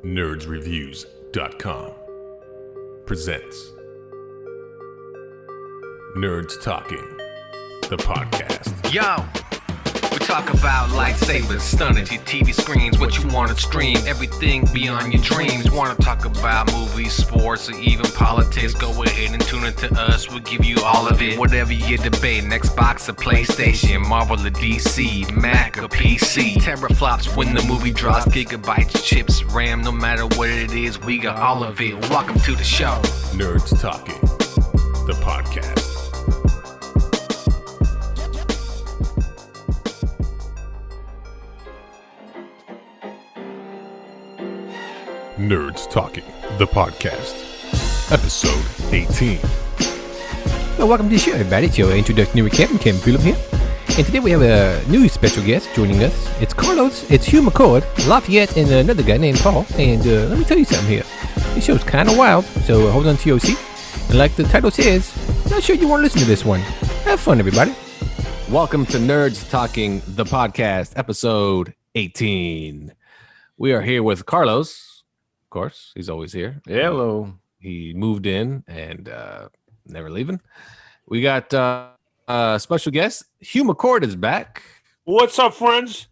nerdsreviews.com presents Nerds Talking, the podcast. Yo, we talk about lightsabers, stunning your TV screens, what you want to stream, everything beyond your dreams. Want to talk about movies, sports, or even politics? Go ahead and tune into us, we'll give you all of it. Whatever you're debating, Xbox or PlayStation, Marvel or DC, Mac or PC. Teraflops when the movie drops, gigabytes, chips, RAM, no matter what it is, we got all of it. Welcome to the show. Nerds Talking, the podcast. Nerds Talking, the podcast, episode 18. Well, welcome to the show, everybody. It's your introductionary Kevin Phillip here. And today we have a new special guest joining us. It's Carlos, it's Hugh McCord, Lafayette, and another guy named Paul. And let me tell you something here. This show's kind of wild, so hold on to your seat. And like the title says, not sure you want to listen to this one. Have fun, everybody. Welcome to Nerds Talking, the podcast, episode 18. We are here with Carlos. Of course, he's always here. Hello. He moved in and never leaving. We got special guest Hugh McCord is back. What's up, friends?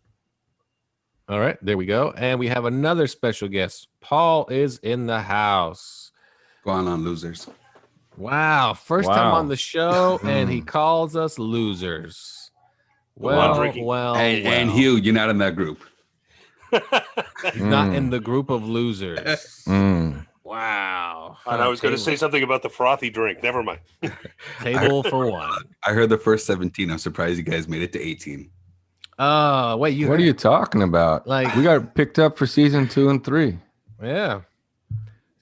All right, there we go. And we have another special guest. Paul is in the house. Going on, losers. Wow, first time on the show, and he calls us losers. Well. And Hugh, you're not in that group. He's not in the group of losers. Wow. And I was going to say something about the frothy drink. Never mind. Table for one. I heard the first 17. I'm surprised you guys made it to 18. Oh, wait. What are you talking about? Like, we got picked up for season 2 and 3. Yeah.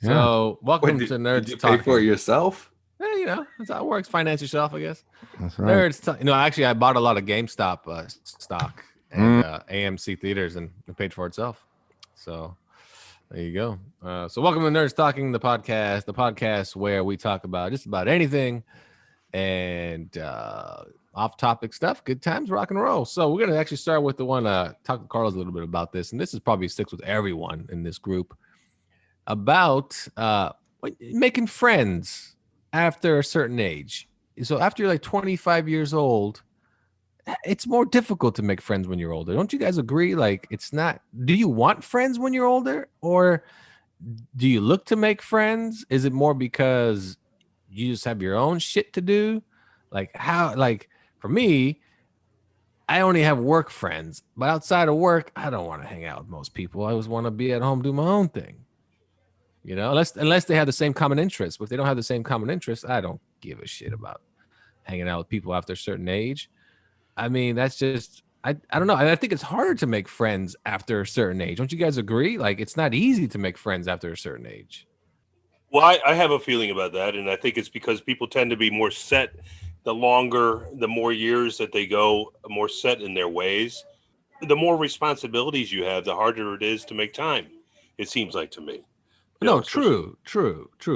So, welcome to Nerds did you Talking. pay for it yourself? Yeah, you know, that's how it works. Finance yourself, I guess. That's right. Nerds Talking. Actually, I bought a lot of GameStop stock and AMC theaters, and it paid for itself. So, there you go. So welcome to Nerds Talking, the podcast where we talk about just about anything and off-topic stuff, good times, rock and roll. So we're going to actually start with the one, talk to Carlos a little bit about this, and this is probably sticks with everyone in this group, about making friends after a certain age. So after you're like 25 years old, it's more difficult to make friends when you're older. Don't you guys agree? Like, it's not, do you want friends when you're older, or do you look to make friends? Is it more because you just have your own shit to do? Like, how, like, for me, I only have work friends, but outside of work, I don't want to hang out with most people. I always want to be at home, do my own thing, you know, unless they have the same common interests. But if they don't have the same common interests, I don't give a shit about hanging out with people after a certain age. I mean, that's just, I don't know. I think it's harder to make friends after a certain age. Don't you guys agree? Like, it's not easy to make friends after a certain age. Well, I have a feeling about that, and I think it's because people tend to be more set. The more years that they go, more set in their ways. The more responsibilities you have, the harder it is to make time, it seems like to me. No, true.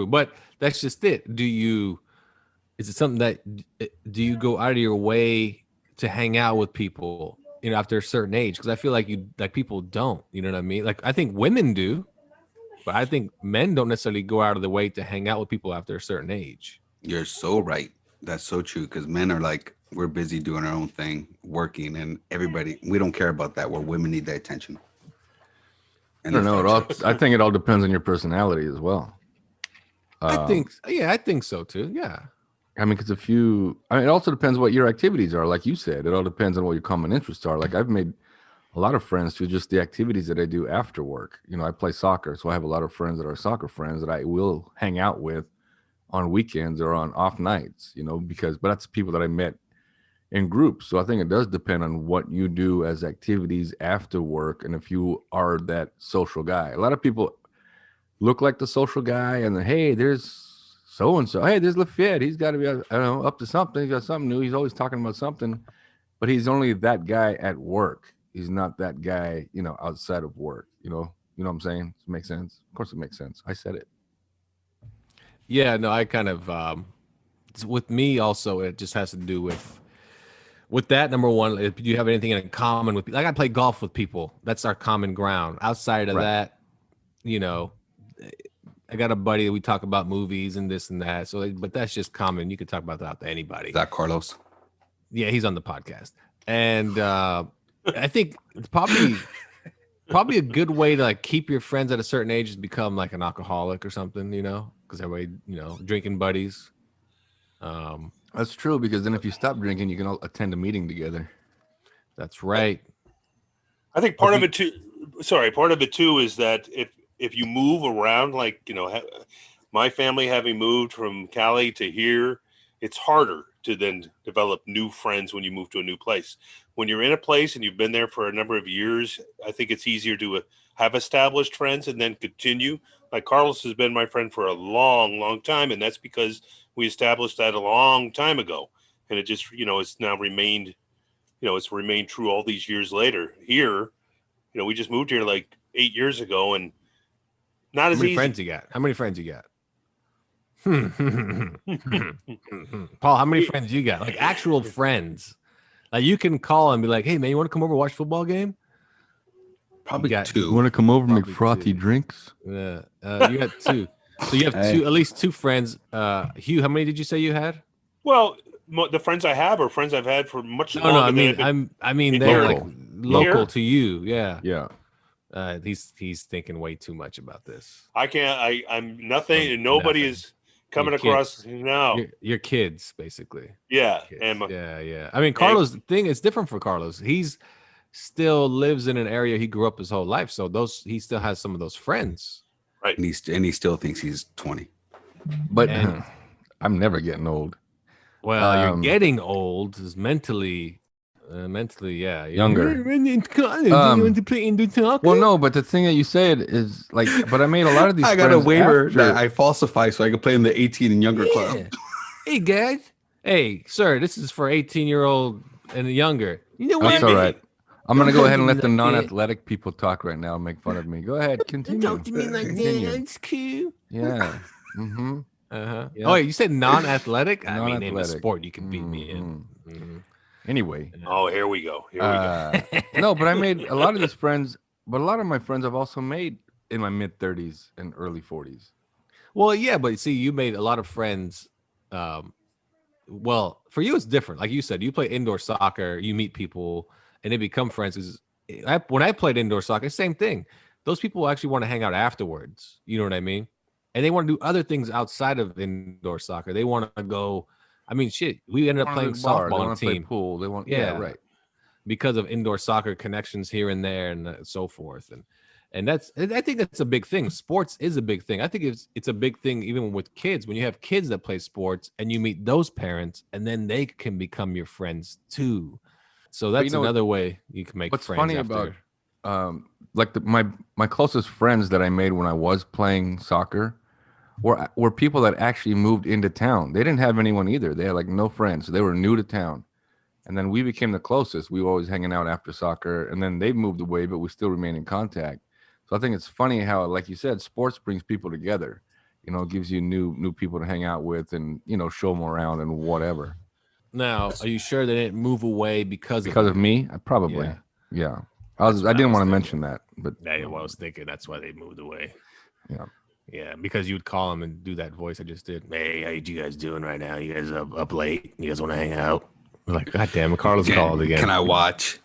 But that's just it. Is it something that, do you go out of your way to hang out with people, you know, after a certain age? Because I feel like people don't, you know what I mean? Like, I think women do, but I think men don't necessarily go out of the way to hang out with people after a certain age. You're so right. That's so true. Because men are like, we're busy doing our own thing, working, and everybody, we don't care about that, where women need that attention. And I don't know. I think it all depends on your personality as well. I think so too. Yeah. I mean, because it also depends what your activities are. Like you said, it all depends on what your common interests are. Like, I've made a lot of friends through just the activities that I do after work. You know, I play soccer, so I have a lot of friends that are soccer friends that I will hang out with on weekends or on off nights, you know, but that's people that I met in groups. So I think it does depend on what you do as activities after work, and if you are that social guy. A lot of people look like the social guy, and then, hey, there's so-and-so. Hey, there's Lafayette. He's got to be, I don't know, up to something. He's got something new. He's always talking about something, but he's only that guy at work. He's not that guy, you know, outside of work. You know what I'm saying? Does it make sense? Of course it makes sense. I said it. Yeah, no, I kind of, with me also, it just has to do with that. Number one, if you have anything in common with, like, I play golf with people. That's our common ground. Outside of that, you know, I got a buddy that we talk about movies and this and that. So, but that's just common. You could talk about that to anybody. Is that Carlos? Yeah, he's on the podcast, and I think it's probably a good way to like keep your friends at a certain age is become like an alcoholic or something, you know, because everybody, you know, drinking buddies. That's true, because then if you stop drinking, you can all attend a meeting together. That's right. I think part of it too. Sorry, part of it too is that if you move around, like my family having moved from Cali to here, it's harder to then develop new friends when you move to a new place. When you're in a place and you've been there for a number of years, I think it's easier to have established friends and then continue. Like Carlos has been my friend for a long, long time, and that's because we established that a long time ago, and it just it's now remained. It's remained true all these years later. Here, we just moved here like 8 years ago, and not as easy. How many friends you got? How many friends you got? Paul, how many friends you got? Like actual friends. Like you can call and be like, "Hey man, you want to come over and watch a football game?" Probably got two. You want to come over and make Probably frothy two. drinks? Yeah, you got two. So you have at least two friends. Hugh, how many did you say you had? Well, the friends I have are friends I've had for much longer. No, I than mean they're Local. like local Here? to you. Yeah. Yeah. He's thinking way too much about this. I can't. I'm nothing, and nobody Nothing. is coming Your across. kids. No, Your kids, basically. yeah, Kids. and Yeah. I mean, Carlos. The thing is different for Carlos. He's still lives in an area he grew up his whole life, so he still has some of those friends. right. And he still thinks he's 20. But And- I'm never getting old. Well, you're getting old. Is mentally, yeah, Younger. In college, you want to play indoor soccer? Well, no, but the thing that you said is like, but I made a lot of these. I got a friends waiver after- that I falsify so I can play in the 18 and younger club. Yeah. Hey guys, hey sir, this is for 18-year-old and younger. You know what? That's all right. I'm gonna go ahead and let the Don't talk to me like that. non-athletic people talk right now and make fun of me. Go ahead, continue. Don't talk to me like Continue. that. It's cool. Yeah. Mm-hmm. Uh-huh. Yeah. Oh, wait, you said non-athletic? I mean, name a Non-athletic. sport you can beat me in. Mhm. Anyway, Oh, here we go. Here we go. no, but I made a lot of these friends, but a lot of my friends I've also made in my mid 30s and early 40s. Well, yeah, but see, you made a lot of friends. Well, for you, it's different. Like you said, you play indoor soccer, you meet people, and they become friends. When I played indoor soccer, same thing. Those people actually want to hang out afterwards. You know what I mean? And they want to do other things outside of indoor soccer. They want to go. I mean, shit. We ended up playing softball They on a want to play team pool. They want, Yeah. right. because of indoor soccer connections here and there and so forth. And I think that's a big thing. Sports is a big thing. I think it's a big thing even with kids. When you have kids that play sports and you meet those parents, and then they can become your friends too. So that's another way you can make What's friends. funny after. about like my closest friends that I made when I was playing soccer were people that actually moved into town. They didn't have anyone either. They had like no friends. They were new to town. And then we became the closest. We were always hanging out after soccer, and then they moved away, but we still remain in contact. So I think it's funny how, like you said, sports brings people together. It gives you new people to hang out with and, show them around and whatever. Now, are you sure they didn't move away because of me? Probably. Yeah. I didn't want to mention that, but Yeah, well, I was thinking that's why they moved away. Yeah. Yeah, because you would call them and do that voice I just did. Hey, how you guys doing right now? You guys up late? You guys want to hang out? I'm like, God damn it, Carlos called again. Can I watch?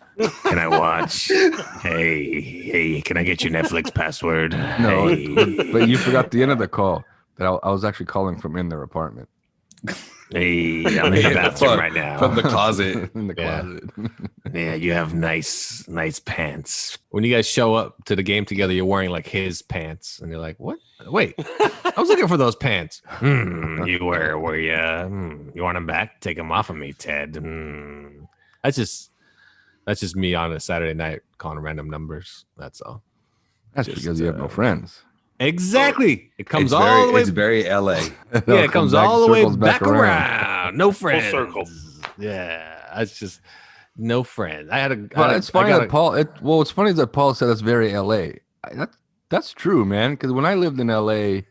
Can I watch? Hey, can I get your Netflix password? no, Hey, but you forgot the end of the call that I was actually calling from in their apartment. hey, I'm in the bathroom right now. From the closet. in the Yeah. closet. Yeah, you have nice pants. When you guys show up to the game together, you're wearing like his pants, and you're like, "What? Wait, I was looking for those pants." You were you? You want them back? Take them off of me, Ted. That's just me on a Saturday night calling random numbers. That's all. That's Just, because you have no friends. Exactly. It comes It's all very, the way. it's very LA. Yeah, it comes all the way circles back around. No friends. circle. Yeah, that's just no friends. But it's funny that Paul. What's funny is that Paul said that's very LA. That's true, man. Because when I lived in LA, I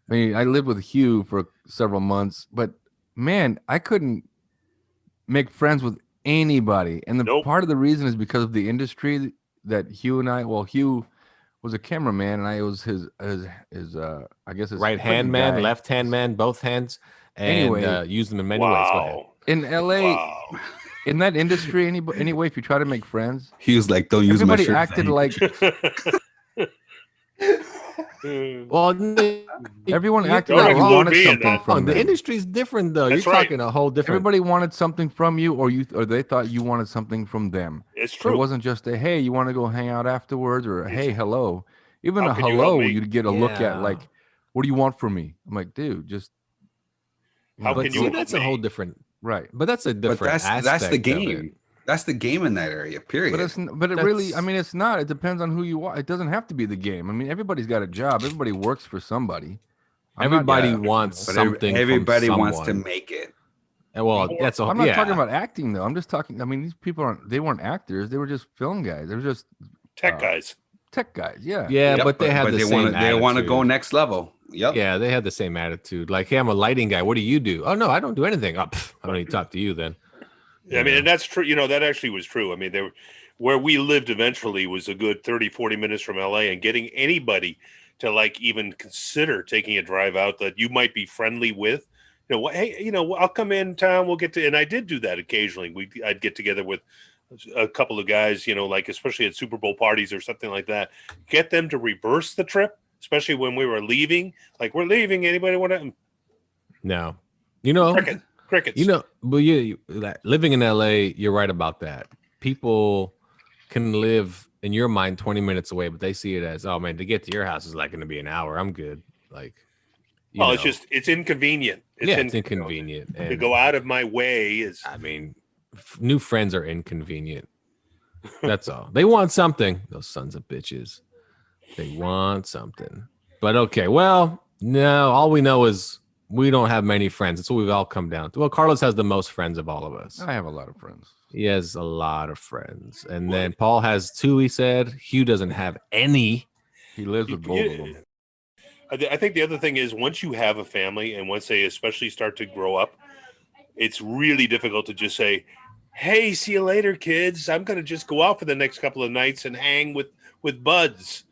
mean, I lived with Hugh for several months, but man, I couldn't make friends with anybody. And the Nope. part of the reason is because of the industry that Hugh and I. Well, Hugh was a cameraman, and I was his I guess his Right hand equipment man, guy. left hand man, both hands, and Anyway, use them in many ways. Go ahead. Wow. In LA, Wow. in that industry, anyway, if you try to make friends, He was like, "Don't use my everybody shirt." acted like Well, everyone you- acted Don't like you include wanted me in something that. from the them. industry's different though. That's You're right. talking a whole different. Everybody wanted something from you, or they thought you wanted something from them. It's It true. wasn't just a hey, you want to go hang out afterwards, or a, hey, hello. Even How a can you help hello, me? you'd get a look Yeah. at like, what do you want from me? I'm like, dude, just How but can see, you help that's a whole me? different. right. But that's a But different. that's the aspect of game. it. That's the game in that area. Period. But it really, I That's- mean, it's not. It depends on who you are. It doesn't have to be the game. I mean, everybody's got a job. Everybody works for somebody. I'm not- Everybody Yeah, wants but something. everybody from wants to someone. make it. And well, that's a I'm not yeah. talking about acting though. I'm just talking. I mean, these people aren't. They weren't actors. They were just film guys. They were just Tech guys. tech guys. Yeah. Yeah, Yep, but they have the they same want to. They want to go attitude. next level. Yep. Yeah, they have the same attitude. Like, hey, I'm a lighting guy. What do you do? Oh no, I don't do anything. Oh, I don't need to talk to you then. I mean, and that's true. You know, that actually was true. I mean, where we lived eventually was a good 30, 40 minutes from LA, and getting anybody to like even consider taking a drive out that you might be friendly with. You know, hey, you know, I'll come in town. We'll get to, and I did do that occasionally. I'd get together with a couple of guys, you know, like especially at Super Bowl parties or something like that. Get them to reverse the trip, especially when we were leaving. Like, we're leaving. Anybody want to? No, you know, Crickets. you know, but like, living in LA, you're right about that. People can live in your mind 20 minutes away, but they see it as, oh man, to get to your house is like going to be an hour. I'm good. Like, you Well, know, it's inconvenient. it's inconvenient. To And go out of my way is. I mean, new friends are inconvenient. That's all. They want something. Those sons of bitches. They want something. But okay, well, no, all we know is we don't have many friends. That's what we've all come down to. Well, Carlos has the most friends of all of us. I have a lot of friends. He has a lot of friends. And then Paul has 2, he said. Hugh doesn't have any. He lives with both of them. I think the other thing is once you have a family and once they especially start to grow up, it's really difficult to just say, hey, see you later, kids. I'm going to just go out for the next couple of nights and hang with buds.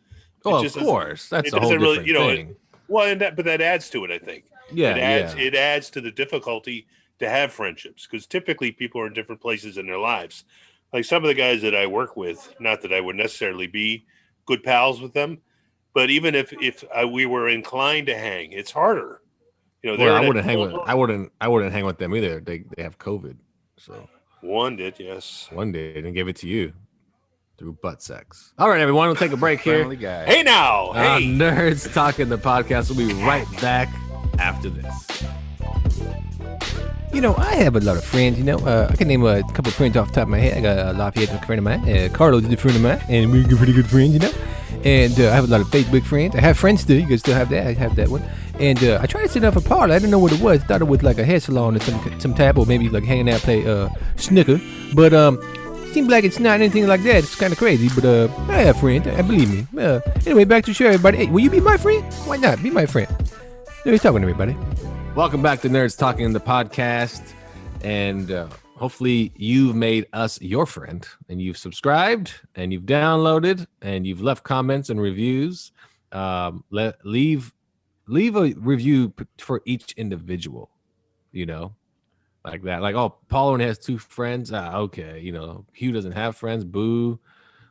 Oh, of just doesn't- course. That's it a whole doesn't different really, thing. But that adds to it, I think. Yeah, It adds to the difficulty to have friendships because typically people are in different places in their lives. Like some of the guys that I work with, not that I would necessarily be good pals with them, but even if we were inclined to hang, it's harder. You know, Well, I they're wouldn't hang with I wouldn't hang with them either. They have COVID. So one did, yes. one day and gave it to you through butt sex. All right, everyone, we'll take a break here. Family guy. Hey now, hey. Nerds Talking the Podcast. We'll be right back after this. You know, I have a lot of friends, you know. I can name a couple of friends off the top of my head. I got Lafayette, a friend of mine. Carlos is a friend of mine. And we're pretty good friends, you know. And I have a lot of Facebook friends. I have friends still. You can still have that. I have that one. And I tried to set up a parlor. I didn't know what it was. Thought it was like a hair salon or some type, or maybe like hanging out, play snooker. But seems like it's not anything like that. It's kind of crazy. But I have friends. Believe me. Anyway, back to the show, everybody. Hey, will you be my friend? Why not? Be my friend. Let's talking to everybody. Welcome back to Nerds Talking the Podcast. And hopefully you've made us your friend and you've subscribed and you've downloaded and you've left comments and reviews. Leave a review for each individual, you know, like that. Like, oh, Paul only has 2 friends. Okay, you know, Hugh doesn't have friends. Boo.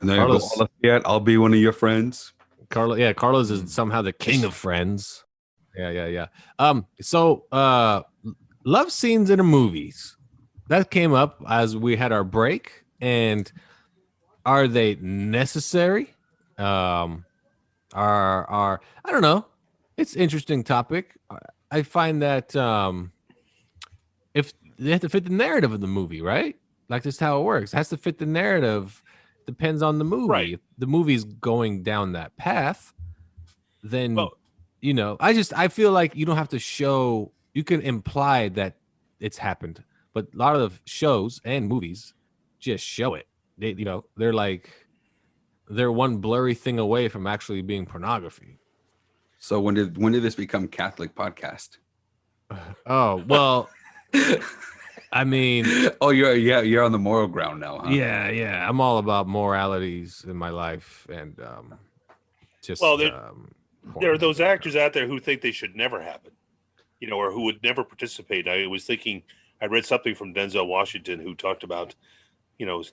And then Carlos- go, Lafayette, I'll be one of your friends. Carlos is somehow the king of friends. Yeah. So love scenes in the movies. That came up as we had our break. And are they necessary? Are I don't know. It's an interesting topic. I find that if they have to fit the narrative of the movie, right? Like that's how it works. It has to fit the narrative. Depends on the movie. Right. If the movie's going down that path, then Well- you know, I feel like you don't have to show. You can imply that it's happened, but a lot of shows and movies just show it. They, you know, they're one blurry thing away from actually being pornography. So when did this become Catholic podcast? Oh well, I mean, Oh, you're on the moral ground now, huh? yeah. I'm all about moralities in my life, and just Well, there porn. are those actors out there who think they should never happen, or who would never participate. I was thinking, I read something from Denzel Washington who talked about,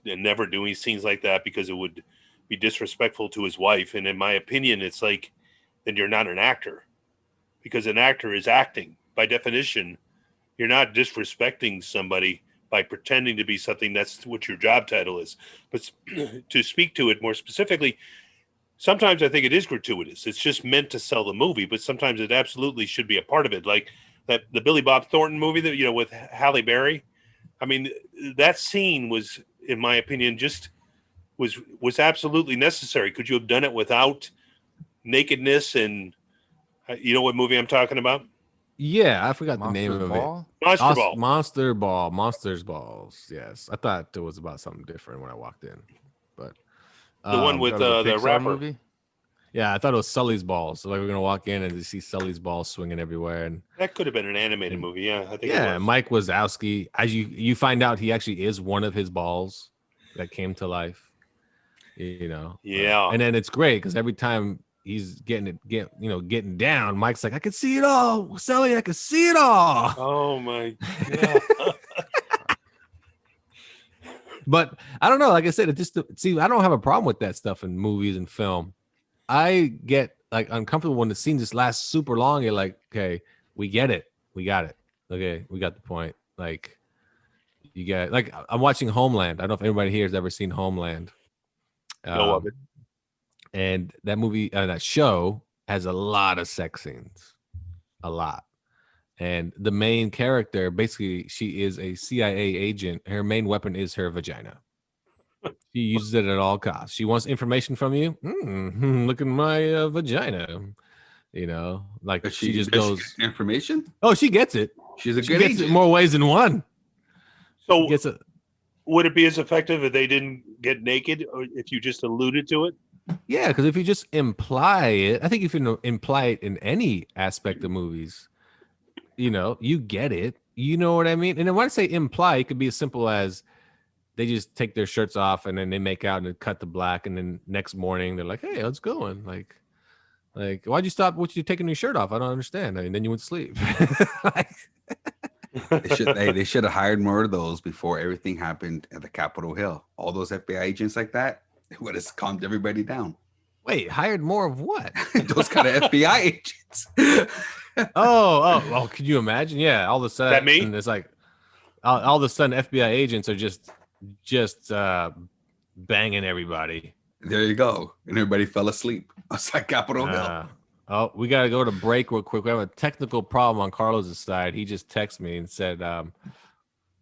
never doing scenes like that because it would be disrespectful to his wife. And in my opinion, it's like, then you're not an actor, because an actor is acting. By definition, you're not disrespecting somebody by pretending to be something. That's what your job title is. But to speak to it more specifically, sometimes I think it is gratuitous. It's just meant to sell the movie, but sometimes it absolutely should be a part of it. Like the Billy Bob Thornton movie that, with Halle Berry. I mean, that scene was, in my opinion, just was absolutely necessary. Could you have done it without nakedness? And you know what movie I'm talking about? Yeah, I forgot the name of Ball? it. Monsters Balls. Yes, I thought it was about something different when I walked in, but The one with That was a the Pixar rapper. movie? yeah, I thought it was Sully's balls. So like we're gonna walk in and you see Sully's balls swinging everywhere, and That could have been an animated movie. Yeah, I think yeah, it was. Mike Wazowski. As you find out, he actually is one of his balls that came to life. Yeah. and then it's great because every time he's getting down, Mike's like, I can see it all, Sully, I can see it all. Oh my God. But I don't know. Like I said, I don't have a problem with that stuff in movies and film. I get like uncomfortable when the scene just lasts super long. You're like, okay, we get it, we got it. Okay, we got the point. Like, you get like I'm watching Homeland. I don't know if anybody here has ever seen Homeland. Know of it. And that movie, that show has a lot of sex scenes, a lot. And the main character, basically, she is a CIA agent. Her main weapon is her vagina. She uses it at all costs. She wants information from you. Look at my vagina. Like But she just does goes. get information. Oh, she gets it. She's a She good gets agent. it more ways than one. So She gets it. would it be as effective if they didn't get naked, or if you just alluded to it? Yeah, because if you just imply it, I think if you imply it in any aspect of movies, you get it. You know what I mean? And then when I say imply, it could be as simple as they just take their shirts off and then they make out and then cut to black, and then next morning they're like, "Hey, how's it going?" Like, why'd you stop? What you taking your shirt off? I don't understand. I mean, then you went to sleep. They should have hired more of those before everything happened at the Capitol Hill. All those FBI agents like that, it would have calmed everybody down. Wait, hired more of what? Those kind of FBI agents. Oh, could you imagine? Yeah, all of a sudden, That me? it's like all of a sudden FBI agents are just banging everybody. There you go. And everybody fell asleep outside Capitol Hill. We got to go to break real quick. We have a technical problem on Carlos's side. He just texted me and said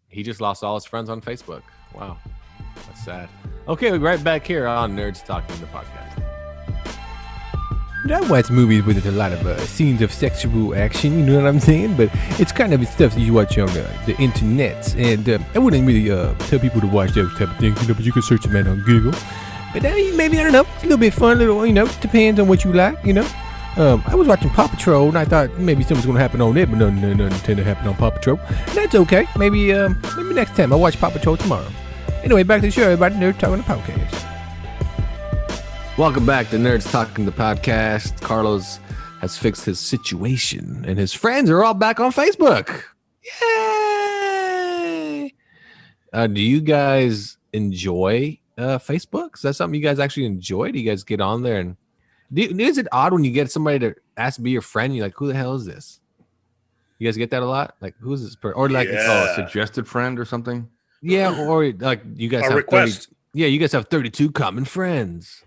he just lost all his friends on Facebook. Wow, that's sad. Okay, we're right back here on Nerds Talking, the podcast. I watch movies with a lot of scenes of sexual action, you know what I'm saying? But it's kind of stuff that you watch on the internet. And I wouldn't really tell people to watch those type of things, but you can search them out on Google. But maybe, I don't know, a little bit fun, depends on what you like, I was watching Paw Patrol, and I thought maybe something's going to happen on it, but nothing tend to happen on Paw Patrol. And that's okay. Maybe next time I'll watch Paw Patrol tomorrow. Anyway, back to the show, everybody. Nerd Talking the Podcast. Welcome back to Nerds Talking the podcast. Carlos has fixed his situation, and his friends are all back on Facebook. Yay! Do you guys enjoy Facebook? Is that something you guys actually enjoy? Do you guys get on there and is it odd when you get somebody to ask to be your friend? You're like, who the hell is this? You guys get that a lot? Like, who's this person? Or like, Yeah. A suggested friend or something? yeah, or like you guys A have request. 30, yeah, you guys have 32 common friends.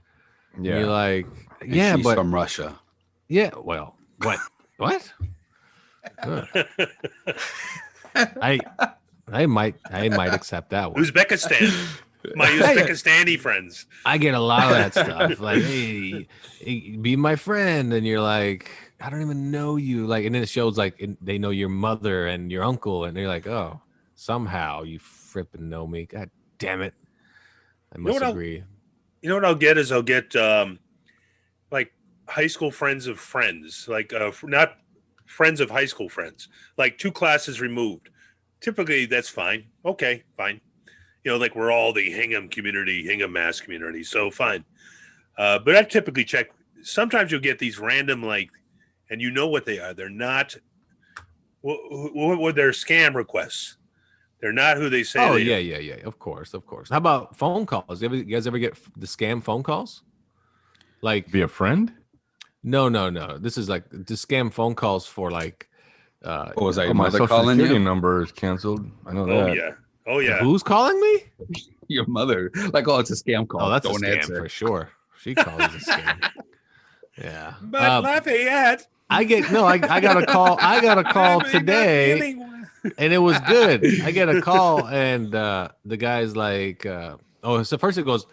Yeah. And you're like, And yeah, she's but from Russia. yeah, well, what? I might accept that one. Uzbekistan. My Uzbekistani friends. I get a lot of that stuff. Like, hey, be my friend, and you're like, I don't even know you. Like, and then it shows like they know your mother and your uncle, and they're like, oh, somehow you fripping know me. God damn it! I must agree. You know what I'll get is I'll get like high school friends of friends, like not friends of high school friends, like 2 classes removed. Typically, that's fine. Okay, fine. Like we're all the Hingham community, Hingham Mass community, so fine. But I typically check sometimes you'll get these random and you know what they are. They're not. What they're scam requests? They're not who they say. Oh they yeah. Of course. How about phone calls? You guys ever get the scam phone calls? Like Be a friend? no. This is like the scam phone calls for like. What was that? Your my mother social calling security you? number is canceled. I know Oh that. yeah. Oh yeah. Who's calling me? Your mother. Like, oh, it's a scam call. Oh, that's Don't a scam answer. for sure. She calls it a scam. Yeah. But Lafayette. I got a call. I got a call today, and it was good. I get a call, and the guy's like, so first it goes,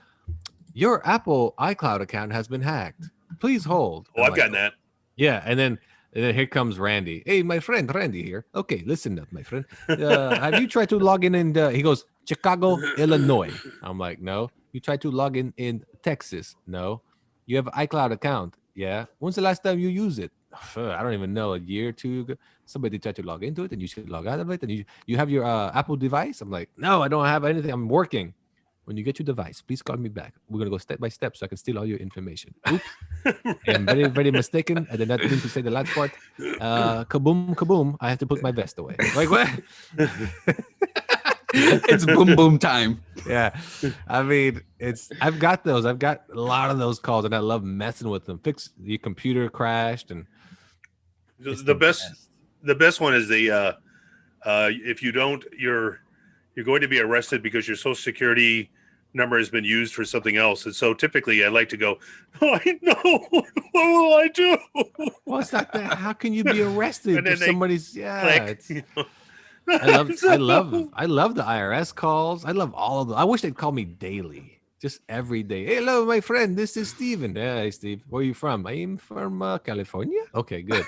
your Apple iCloud account has been hacked. Please hold. Oh, I've gotten that. Yeah, and then here comes Randy. Hey, my friend Randy here. Okay, listen up, my friend. Have you tried to log in? He goes, Chicago, Illinois. I'm like, no. You tried to log in Texas? No. You have an iCloud account? Yeah. When's the last time you use it? I don't even know. A year or two ago. Somebody tried to log into it, and you should log out of it. And you have your Apple device? I'm like, no, I don't have anything. I'm working. When you get your device, please call me back. We're gonna go step by step so I can steal all your information. Oops. I'm very, very mistaken. I did not mean to say the last part. Kaboom, kaboom. I have to put my vest away. Like what? It's boom boom time. Yeah. I mean, I've got those. I've got a lot of those calls, and I love messing with them. Fix your computer crashed, and The best one is the if you don't, you're going to be arrested because your social security number has been used for something else. And so typically I like to go, oh, I know. What will I do? well, it's not that. How can you be arrested if somebody's click, I love the IRS calls. I love all of them. I wish they'd call me daily, just every day. Hey, hello, my friend. This is Steven. Hey, Steve. Where are you from? I'm from California. Okay, good.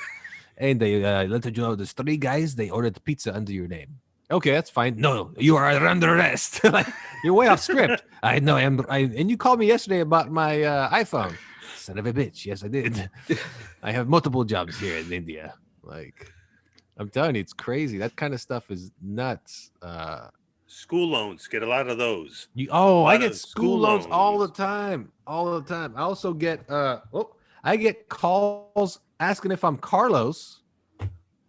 And they let you know there's 3 guys. They ordered pizza under your name. Okay, that's fine. No, you are under arrest. Like, you're way off script. I know. And you called me yesterday about my iPhone. Son of a bitch. Yes, I did. I have multiple jobs here in India. Like, I'm telling you, it's crazy. That kind of stuff is nuts. School loans, get a lot of those. I get school loans all the time. All the time. I also get I get calls asking if I'm Carlos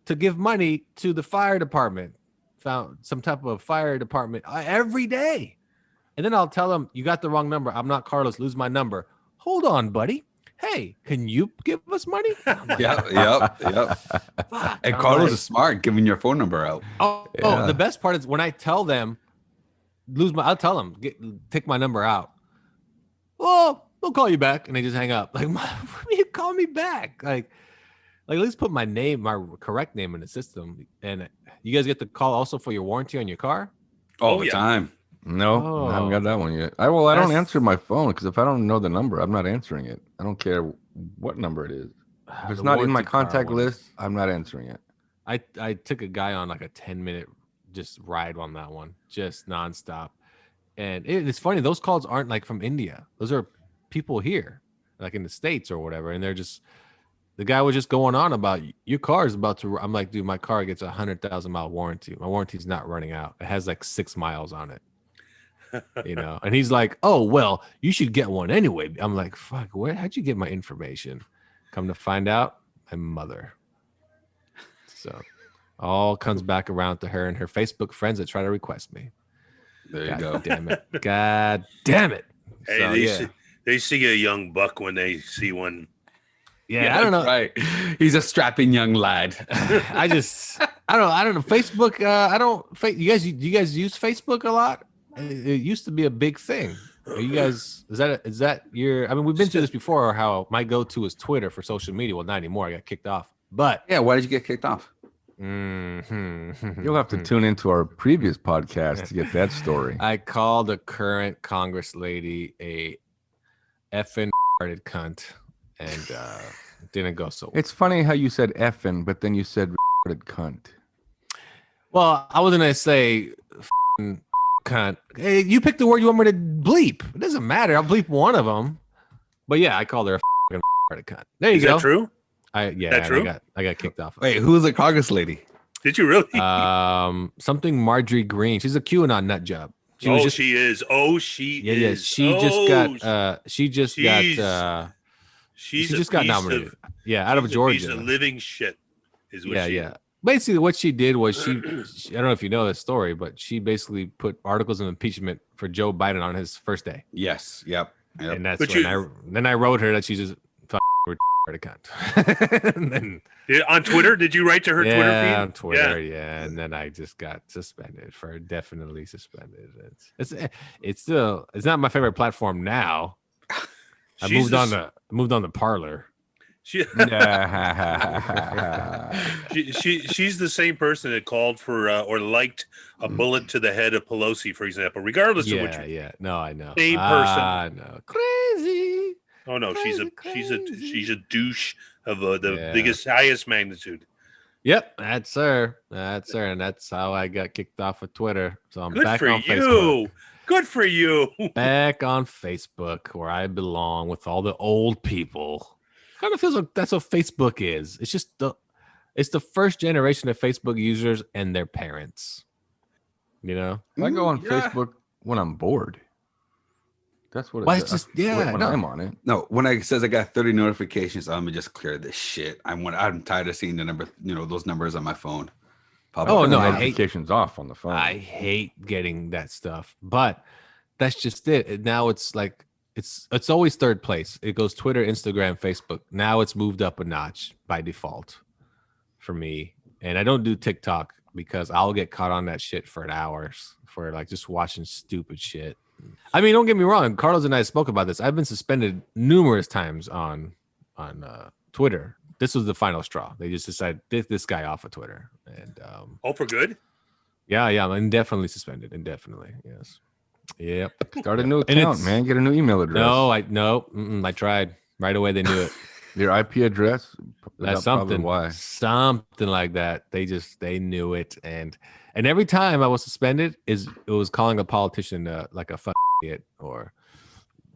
to give money to the fire department. Found some type of fire department every day. And then I'll tell them, you got the wrong number. I'm not Carlos. Lose my number. Hold on, buddy. Hey, can you give us money? Yep. Fuck. And Carlos is smart, giving your phone number out. Oh, the best part is when I tell them, I'll tell them, take my number out. Well, we'll call you back. And they just hang up. Like, you call me back? Like at least put my correct name in the system. And you guys get the call also for your warranty on your car? All the time. No, I haven't got that one yet. I don't answer my phone because if I don't know the number, I'm not answering it. I don't care what number it is. If it's not in my contact list, I'm not answering it. I took a guy on like a 10-minute just ride on that one, just nonstop. And it's funny, those calls aren't like from India. Those are people here, like in the States or whatever. And they're just, the guy was just going on about your car is about to. I'm like, dude, my car gets a 100,000-mile warranty. My warranty's not running out. It has like 6 miles on it. And he's like, oh, well, you should get one anyway. I'm like, fuck, how'd you get my information? Come to find out, my mother. So all comes back around to her and her Facebook friends that try to request me. There you go. Damn it. God damn it. Hey, So, they see a young buck when they see one. Yeah, I don't know. Right. He's a strapping young lad. I don't know. Facebook, you guys use Facebook a lot? It used to be a big thing. Are you guys, is that your, I mean, we've been through this before, how my go-to is Twitter for social media. Well, not anymore. I got kicked off. But Yeah, why did you get kicked off? You'll have to tune into our previous podcast to get that story. I called a current Congress lady a effing retarded cunt, and didn't go so well. It's funny how you said effing, but then you said retarded cunt. Well, I wasn't gonna say cunt. Hey, you pick the word you want me to bleep. It doesn't matter. I'll bleep one of them. But yeah, I called her a retarded cunt. There you Is go. that true? True? I got kicked off. Wait, who was the Congress lady? Did you really? Something Marjorie Green. She's a QAnon nut job. She is. Oh, she is. She just got She's she a just got piece nominated. Of, Yeah, out of she's a Georgia. piece of living shit is what Yeah, she yeah. is. Basically, what she did was she I don't know if you know this story, but she basically put articles of impeachment for Joe Biden on his first day. Yes. Yep. And that's But then I wrote her that she's just retarded cunt. And then, on Twitter, did you write to her Twitter feed? On Twitter, yeah. And then I just got suspended for definitely suspended. It's still it's not my favorite platform now. I moved on to Parlor. She's the same person that called for or liked a bullet to the head of Pelosi, for example, regardless of what you. Yeah. No, I know. Same person. No. Crazy. Oh no, Crazy. she's a douche of the biggest, highest magnitude. Yep, that's her. That's her, and that's how I got kicked off of Twitter. So I'm Good back for on you. Facebook. Good for you. Back on Facebook, where I belong with all the old people. Kind of feels like that's what Facebook is. It's just it's the first generation of Facebook users and their parents. You know, I go on Facebook when I'm bored. That's what it's just when I'm on it. No, when it says I got 30 notifications, I'm gonna just clear this shit. I'm tired of seeing the number, those numbers on my phone. Oh no, I hate notifications off on the phone. I hate getting that stuff, but that's just it. Now it's like it's always third place. It goes Twitter, Instagram, Facebook. Now it's moved up a notch by default for me, and I don't do TikTok because I'll get caught on that shit for hours for like just watching stupid shit. I mean, don't get me wrong. Carlos and I spoke about this. I've been suspended numerous times on Twitter. This was the final straw. They just decided this guy off of Twitter, and for good. Yeah, I'm indefinitely suspended. Indefinitely, yes. Yep. Start a new account, man. Get a new email address. I tried right away. They knew it. Your IP address. That's something. Why? Something like that. They knew it, and every time I was suspended, it was calling a politician like a idiot or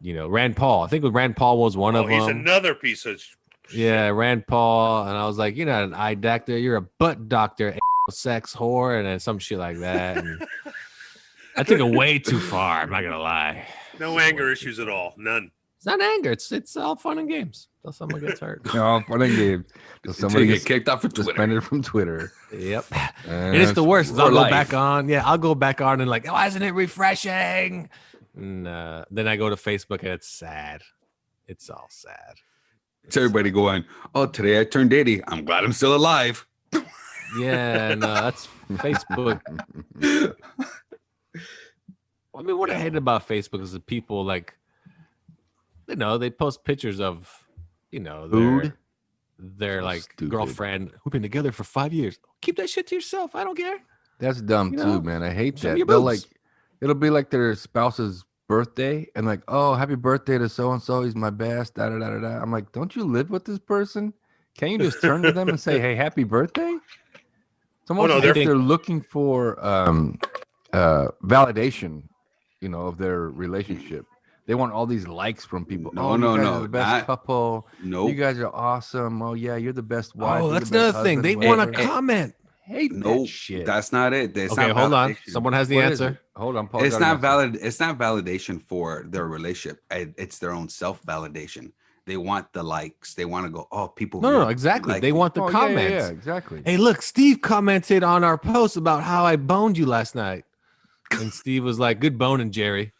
Rand Paul. I think Rand Paul was one of them. He's another piece of. Yeah, Rand Paul, and I was like, you're not an eye doctor, you're a butt doctor, sex whore, and then some shit like that. And I took it way too far. I'm not gonna lie. No anger issues at all. None. It's not anger. It's all fun and games. Until someone gets hurt. All fun and games. Until somebody gets kicked off of suspended from Twitter. Yep. And it's the worst. I'll go back on. Yeah, I'll go back on and like, oh, isn't it refreshing? And then I go to Facebook and it's sad. It's all sad. It's everybody going, oh, today I turned 80. I'm glad I'm still alive. Yeah, no, that's Facebook. I mean, what I hate about Facebook is the people like, they post pictures of, their like stupid girlfriend who've been together for 5 years. Keep that shit to yourself. I don't care. That's dumb too, man. I hate that. They'll like, it'll be like their spouse's birthday and like, oh, happy birthday to so and so. He's my best. Da da da da da. I'm like, don't you live with this person? Can't you just turn to them and say, hey, happy birthday? It's almost like they're looking for validation, of their relationship. They want all these likes from people. No, the best couple. No, you guys are awesome. Oh yeah, you're the best wife. Oh, that's another thing. They want to comment. Hate that shit. That's not it. Hold on. Someone has the answer. Hold on. It's not valid. It's not validation for their relationship. It's their own self-validation. They want the likes. They want to go, oh, people. No, exactly. They want the comments. Yeah, exactly. Hey, look, Steve commented on our post about how I boned you last night. And Steve was like, good boning, Jerry.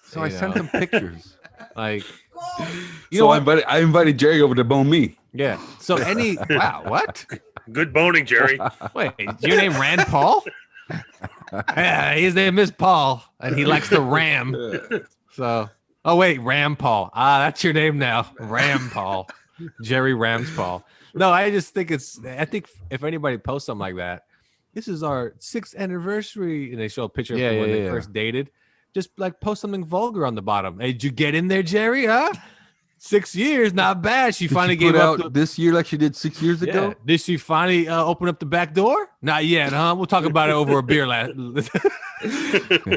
So I sent him pictures. Like, I invited Jerry over to bone me. Yeah. So wow, what? Good boning, Jerry. Wait, your name Rand Paul? Yeah, his name is Paul, and he likes to ram. So, Ram Paul. That's your name now, Ram Paul. Jerry Rams Paul. No, I just think I think if anybody posts something like that, this is our 6th anniversary, and they show a picture of when they first dated. Just like post something vulgar on the bottom. Hey, did you get in there, Jerry? Huh? 6 years, not bad. She finally gave up this year like she did 6 years ago. Did she finally open up the back door? Not yet, huh? We'll talk about it over a beer.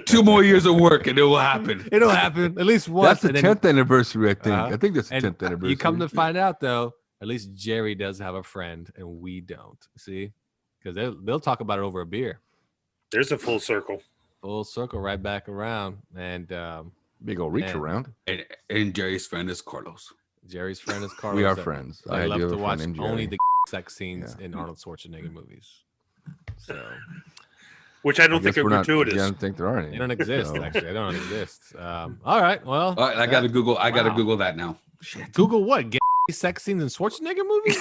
2 more years of work and it will happen. It'll happen at least once. That's the 10th anniversary, I think. I think that's the 10th anniversary. You come to find out, though, at least Jerry does have a friend and we don't. See? Because they'll talk about it over a beer. There's a full circle. Full circle right back around. And big old reach around. And Jerry's friend is Carlos. Jerry's friend is Carlos. We are that- friends. I do love have to a friend watch named only Jerry. the sex scenes in Arnold Schwarzenegger movies. So Which I don't think guess are we're not- gratuitous. I don't think there are any. they don't exist. So- Actually, they don't exist. All right. Well, All right, I gotta Google. I gotta wow. Google that now. Shit. Google what? Gay sex scenes in Schwarzenegger movies?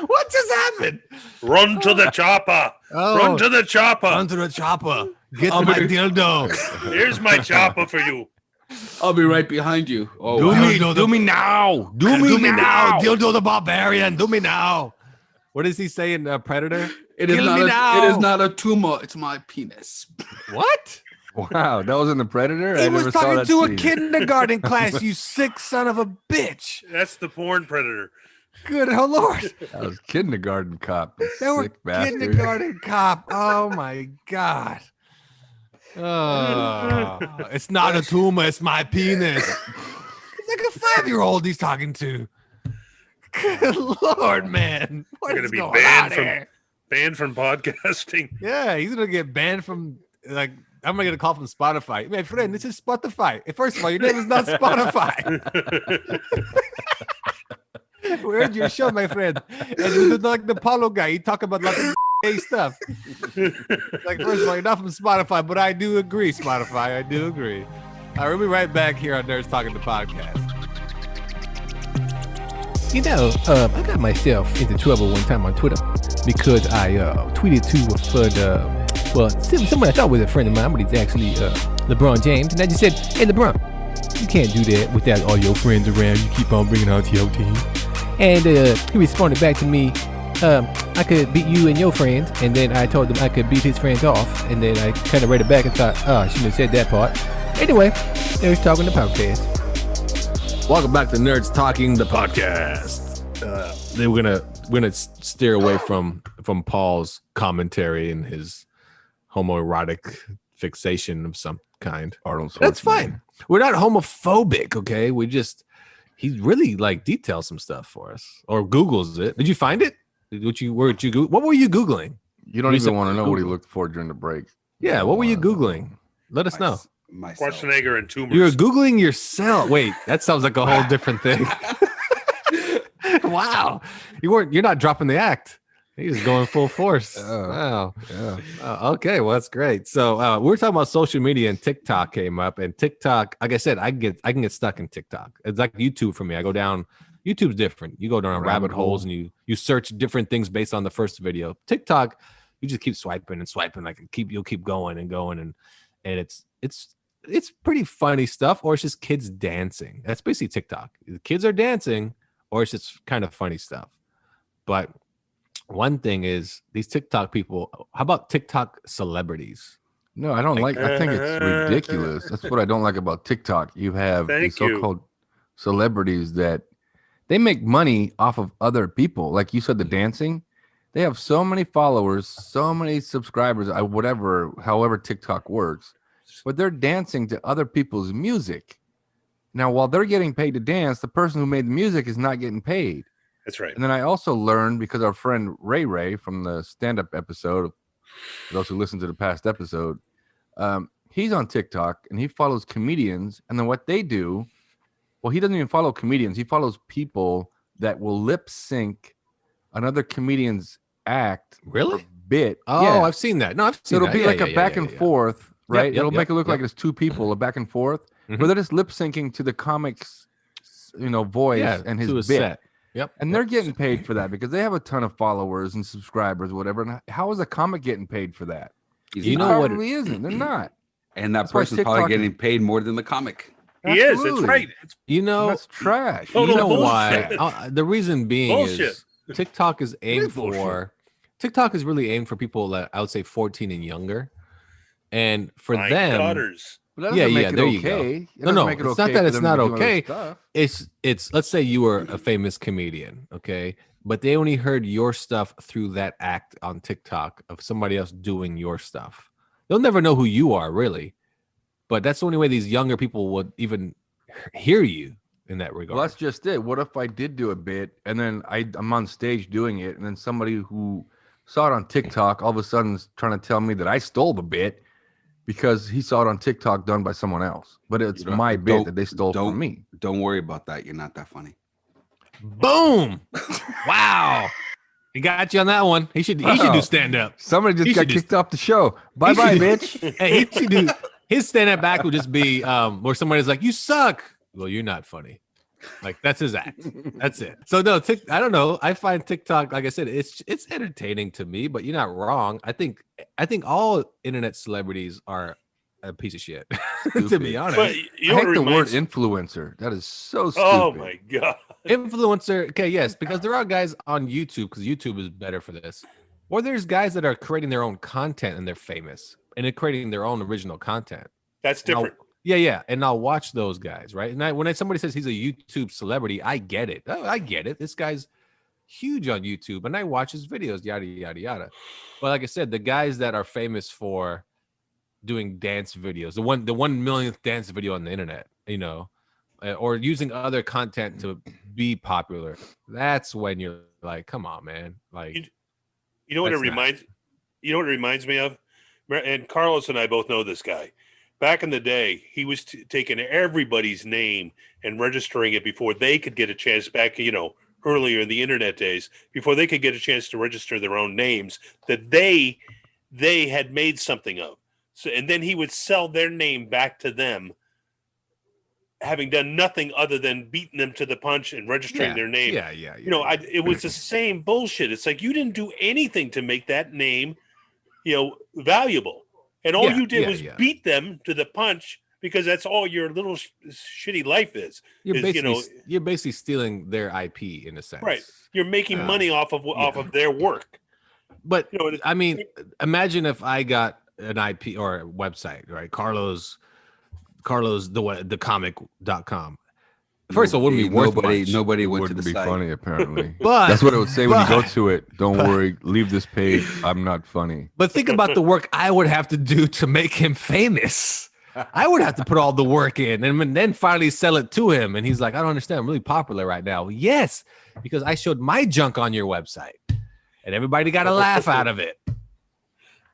What just happened? Run to the chopper. Oh, Run to the chopper. run to the chopper. Get my dildo. Here's my chopper for you. I'll be right behind you. Oh, Do wow. me now. Do me now. Dildo the barbarian. Do me now. What does he say in Predator? It is Kill not. me It now. is not a tumor. It's my penis. What? Wow, that was in the Predator. He I was never saw talking that to a scene. kindergarten class, you sick son of a bitch. That's the porn predator. Good oh Lord. That was kindergarten cop. They were Sick bastard. kindergarten cop. Oh my God. Oh, it's not a tumor, it's my penis. It's like a 5-year-old he's talking to. Good Lord, man. What You're is gonna be going banned on from- here? Banned from podcasting. Yeah, he's gonna get banned from like I'm gonna get a call from Spotify. My friend, this is Spotify. First of all, your name is not Spotify. We heard your show, my friend. And you look like the Paulo guy. You talk about lots of gay stuff. Like, first of all, you're not from Spotify, but I do agree, Spotify. I do agree. All right, we'll be right back here on Nerds Talking the Podcast. You know, I got myself into trouble one time on Twitter because I tweeted to a friend, well, someone I thought was a friend of mine, but he's actually LeBron James. And I just said, hey, LeBron, you can't do that without all your friends around. You keep on bringing out your team. And he responded back to me, I could beat you and your friends. And then I told him I could beat his friends off. And then I kind of read it back and thought, oh, I shouldn't have said that part. Anyway, Nerds Talking the Podcast. Welcome back to Nerds Talking the Podcast. We're gonna steer away from Paul's commentary and his homoerotic fixation of some kind. Arnold That's Schwarzenegger. fine. We're not homophobic, okay? He really like details some stuff for us or Googles it. Did you find it? What were you Googling? You don't Recent- even want to know what he Google. looked for during the break. Yeah, what were you Wow. Googling? Let us know. Myself. Schwarzenegger and tumors. You were Googling yourself. Wait, that sounds like a whole different thing. Wow. You're not dropping the act. He's going full force. Wow. Yeah. Okay, well that's great. So we were talking about social media and TikTok came up, and TikTok, like I said, I can get stuck in TikTok. It's like YouTube for me. I go down. YouTube's different. You go down rabbit holes and you search different things based on the first video. TikTok, you just keep swiping and swiping, like you'll keep going and going, and it's pretty funny stuff, or it's just kids dancing. That's basically TikTok. The kids are dancing, or it's just kind of funny stuff. But one thing is these TikTok people. How about TikTok celebrities? No, I don't like. I think it's ridiculous. That's what I don't like about TikTok. You have these Thank you. so-called celebrities that they make money off of other people. Like you said, the dancing. They have so many followers, so many subscribers, however TikTok works, but they're dancing to other people's music. Now, while they're getting paid to dance, the person who made the music is not getting paid. That's right. And then I also learned, because our friend Ray from the stand-up episode, for those who listen to the past episode, he's on TikTok and he follows comedians. And then what they do, well, he doesn't even follow comedians. He follows people that will lip sync another comedian's act Really? or bit. Oh, Yeah. I've seen that. No, I've So seen it'll that. be Yeah, like yeah, a yeah, back yeah, and yeah. forth, right? yep, It'll make it look like yep. it's two people, a back and forth, Mhm. where they're just lip syncing to the comic's, voice Yeah, and his to a bit. set. Yep. And they're getting paid for that because they have a ton of followers and subscribers, whatever. And how is a comic getting paid for that? He's You not. know what- Probably isn't. They're not. And that That's why person's probably TikTok is- getting paid more than the comic. He is. It's Absolutely. right. It's You know, That's trash. Total you know bullshit. why? The reason being Bullshit. is TikTok is aimed bullshit. for. TikTok is really aimed for people that I would say 14 and younger, and for my them, daughters. But that doesn't Yeah, make yeah, it there you go. okay. It No, doesn't no, make it it's not okay that for it's them to not be doing other okay. stuff. it's let's say you were a famous comedian, okay, but they only heard your stuff through that act on TikTok of somebody else doing your stuff. They'll never know who you are really, but that's the only way these younger people would even hear you in that regard. Well, that's just it. What if I did do a bit and then I'm on stage doing it, and then somebody who saw it on TikTok all of a sudden is trying to tell me that I stole the bit, because he saw it on TikTok done by someone else. But it's You don't- my bit don't- that they stole don't- from me. Don't worry about that. You're not that funny. Boom! Wow, he got you on that one. He should do Wow. stand up. Somebody just He got should kicked off the show. Bye bye, should- bitch. Hey, he should do his stand up back would just be where somebody's like, "You suck." Well, you're not funny. Like that's his act. That's it. So no, I don't know. I find TikTok, like I said, it's entertaining to me, but you're not wrong. I think all internet celebrities are a piece of shit. To be honest, But you know I what hate the word reminds- influencer. That is so stupid. Oh my god! influencer. Okay, yes, because there are guys on YouTube because YouTube is better for this. Or there's guys that are creating their own content and they're famous and they're creating their own original content. That's And I'll- different. Yeah, and I'll watch those guys, right? And when somebody says he's a YouTube celebrity, I get it. Oh, I get it. This guy's huge on YouTube, and I watch his videos, yada yada yada. But like I said, the guys that are famous for doing dance videos, the 1 millionth dance video on the internet, or using other content to be popular, that's when you're like, come on, man. Like, You know what it That's not- reminds? You know what it reminds me of? And Carlos and I both know this guy. Back in the day, he was taking everybody's name and registering it before they could get a chance. Back, earlier in the internet days, before they could get a chance to register their own names that they had made something of. So, and then he would sell their name back to them, having done nothing other than beating them to the punch and registering their name. Yeah. It was the same bullshit. It's like you didn't do anything to make that name, valuable, and all Yeah, you did yeah, was yeah. beat them to the punch because that's all your little shitty life is. You're is, basically you're stealing their IP in a sense, right. You're making money off of their work. But it- I mean, imagine if I got an IP or a website, right? Carlos the comic.com. First of all, it wouldn't be worth much. Nobody It went to wouldn't the be site. funny, apparently. But That's what it would say when you go but- to it. Don't worry, leave this page. I'm not funny. But think about the work I would have to do to make him famous. I would have to put all the work in and then finally sell it to him. And he's like, I don't understand. I'm really popular right now. Yes, because I showed my junk on your website and everybody got a laugh out of it.